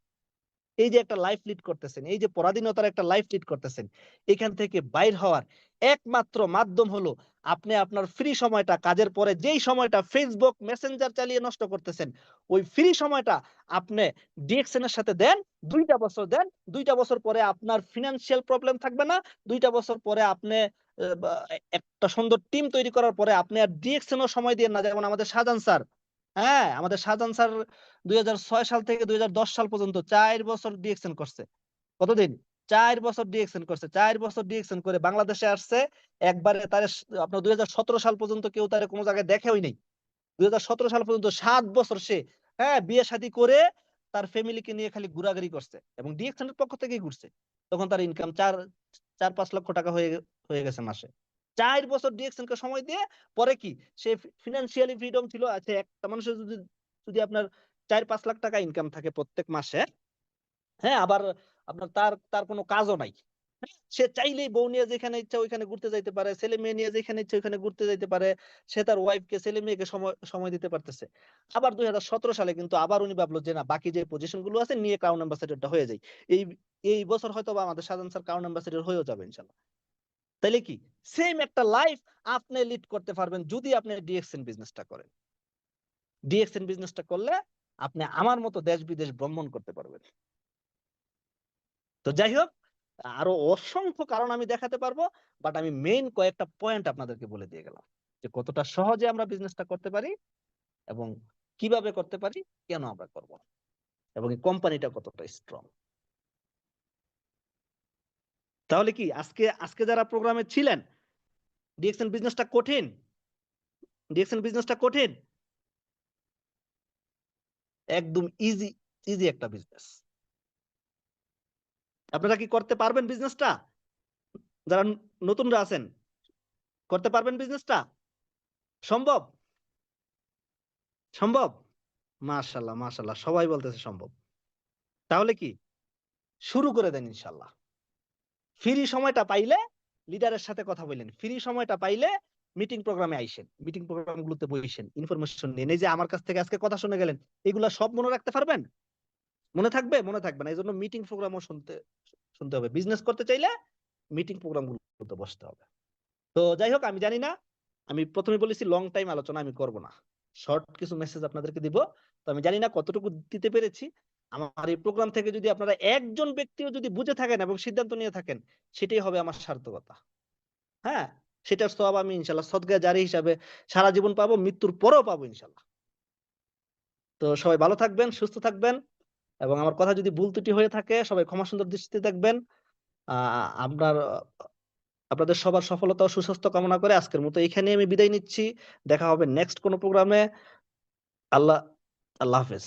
এই যে একটা লাইফ লিড করতেছেন, এই যে পরাধীনতার একটা লাইফ লিড করতেছেন, এখান থেকে বাইর হওয়ার একমাত্র মাধ্যম হলো আপনি আপনার ফ্রি সময়টা কাজের পরে যেই সময়টা Facebook, Messenger চালিয়ে নষ্ট করতেছেন, ওই ফ্রি সময়টা আপনি ডিএকশন এর সাথে দেন, ২ টা বছর দেন। ২ টা বছর পরে আপনার ফিন্যান্সিয়াল প্রবলেম থাকবে না। ২ টা বছর পরে আপনি বা একটা সুন্দর টিম তৈরি করার পরে আপনি আর ডিএকশন এও সময় দিয়েন না। যেমন আমাদের শাহজাহান স্যার। হ্যাঁ, আমাদের শাহজাহান স্যার ২০০৬ সাল থেকে ২০১০ সাল পর্যন্ত ৪ বছর ডিএকশন করছে। কতদিন? ৪ বছর ডিএকশন করছে। ৪ বছর ডিএকশন করে বাংলাদেশে আসছে। একবারে তারে আপনার ২০১৭ সাল পর্যন্ত কেউ তারে কোন জায়গায় দেখেওই নাই। ২০১৭ সাল পর্যন্ত ৭ বছর সে বিয়ে-শাদী করে তার ফ্যামিলিকে নিয়ে খালি ঘোরাঘুরি করছে এবং ডিএকশন এর পক্ষ থেকেই ঘুরছে। তখন তার ইনকাম ৪-৫ লক্ষ টাকা হয়ে গেছে মাসে। ৪ বছর ডিএকশন কে সময় দিয়ে পরে কি সে ফিন্যান্সিয়ালি ফ্রিডম ছিল। আচ্ছা, একটা মানুষের যদি আপনার ৪-৫ লাখ টাকা ইনকাম থাকে প্রত্যেক মাসে, হ্যাঁ? আবার আপনার তার তার কোন কাজও নাই। হ্যাঁ? সে চাইলেই বউ নিয়ে যেখানে ইচ্ছা ওইখানে ঘুরতে যাইতে পারে। ছেলে-মেয়ে নিয়ে যেখানে ইচ্ছা ওইখানে ঘুরতে যাইতে পারে। সে তার ওয়াইফকে ছেলে-মেয়েকে সময় দিতে পারতেছে। আবার ২০১৭ সালে কিন্তু আবার উনি ভাবলো যে না, বাকি যে পজিশন গুলো আছে নিয়ে ক্রাউন অ্যাম্বাসেডর টা হয়ে যাই। এই এই বছর হয়তোবা আমাদের শাহজাহান স্যার ক্রাউন অ্যাম্বাসেডর হয়েও যাবে ইনশাআল্লাহ। তাইলে কি সেম একটা লাইফ আপনি লিড করতে পারবেন যদি আপনি ডিএক্সএন বিজনেসটা করেন। ডিএক্সএন বিজনেসটা করলে আপনি আমার মতো দেশ-বিদেশ ভ্রমণ করতে পারবেন। তো যাই হোক, আরো অসংখ্য কারণ আমি দেখাতে পারবো। বাট আমি মেইন কয়েকটা পয়েন্ট আপনাদেরকে বলে দিয়ে গেলাম। যে কতটা সহজে আমরা বিজনেসটা করতে পারি এবং কিভাবে করতে পারি, কেন আমরা করব। এবং এই কোম্পানিটা কতটা স্ট্রং। তাহলে কি আজকে আজকে যারা প্রোগ্রামে ছিলেন, ডিএক্সএন বিজনেসটা কঠিন? ডিএক্সএন বিজনেসটা কঠিন? একদম ইজি, ইজি একটা বিজনেস। আপনারা কি করতে পারবেন বিজনেসটা? যারা নতুনরা আছেন, করতে পারবেন বিজনেসটা? সম্ভব? সম্ভব? মাশাআল্লাহ, মাশাআল্লাহ, সবাই বলতেছে সম্ভব। তাহলে কি শুরু করে দেন ইনশাআল্লাহ। ফ্রি সময়টা পাইলে লিডারের সাথে কথা বলেন। ফ্রি সময়টা পাইলে মিটিং প্রোগ্রামে আইসেন। মিটিং প্রোগ্রাম গুলোতে বইসেন। ইনফরমেশন নিন। এই যে আমার কাছ থেকে আজকে কথা শুনে গেলেন, এগুলা সব মনে রাখতে পারবেন? মনে থাকবে? মনে থাকবে না। এজন্য মিটিং প্রোগ্রামও শুনতে হবে। বিজনেস করতে চাইলে মিটিং প্রোগ্রাম গুলোতে বসতে হবে। তো যাই হোক, আমি জানি না। আমি ১ম এ বলেছি লং টাইম আলোচনা আমি করব না। শর্ট কিছু মেসেজ আপনাদেরকে দিব। তো আমি জানি না কতটুকু দিতে পেরেছি। আমার এই প্রোগ্রাম থেকে যদি আপনারা একজন ব্যক্তিও যদি বুঝে থাকেন এবং সিদ্ধান্ত নিয়ে থাকেন, সেটাই হবে আমার সার্থকতা। হ্যাঁ? সেটার সওয়াব আমি ইনশাআল্লাহ সদকায়ে জারি হিসাবে সারা জীবন পাবো, মৃত্যুর পরেও পাবো ইনশাআল্লাহ। তো সবাই ভালো থাকবেন, সুস্থ থাকবেন, এবং আমার কথা যদি ভুল ত্রুটি হয়ে থাকে সবাই ক্ষমা সুন্দর দৃষ্টিতে দেখবেন। আপনার আপনাদের সবার সফলতা ও সুস্বাস্থ্য কামনা করে আজকের মতো এখানেই আমি বিদায় নিচ্ছি। দেখা হবে নেক্সট কোনো প্রোগ্রামে। আল্লাহ আল্লাহ হাফেজ।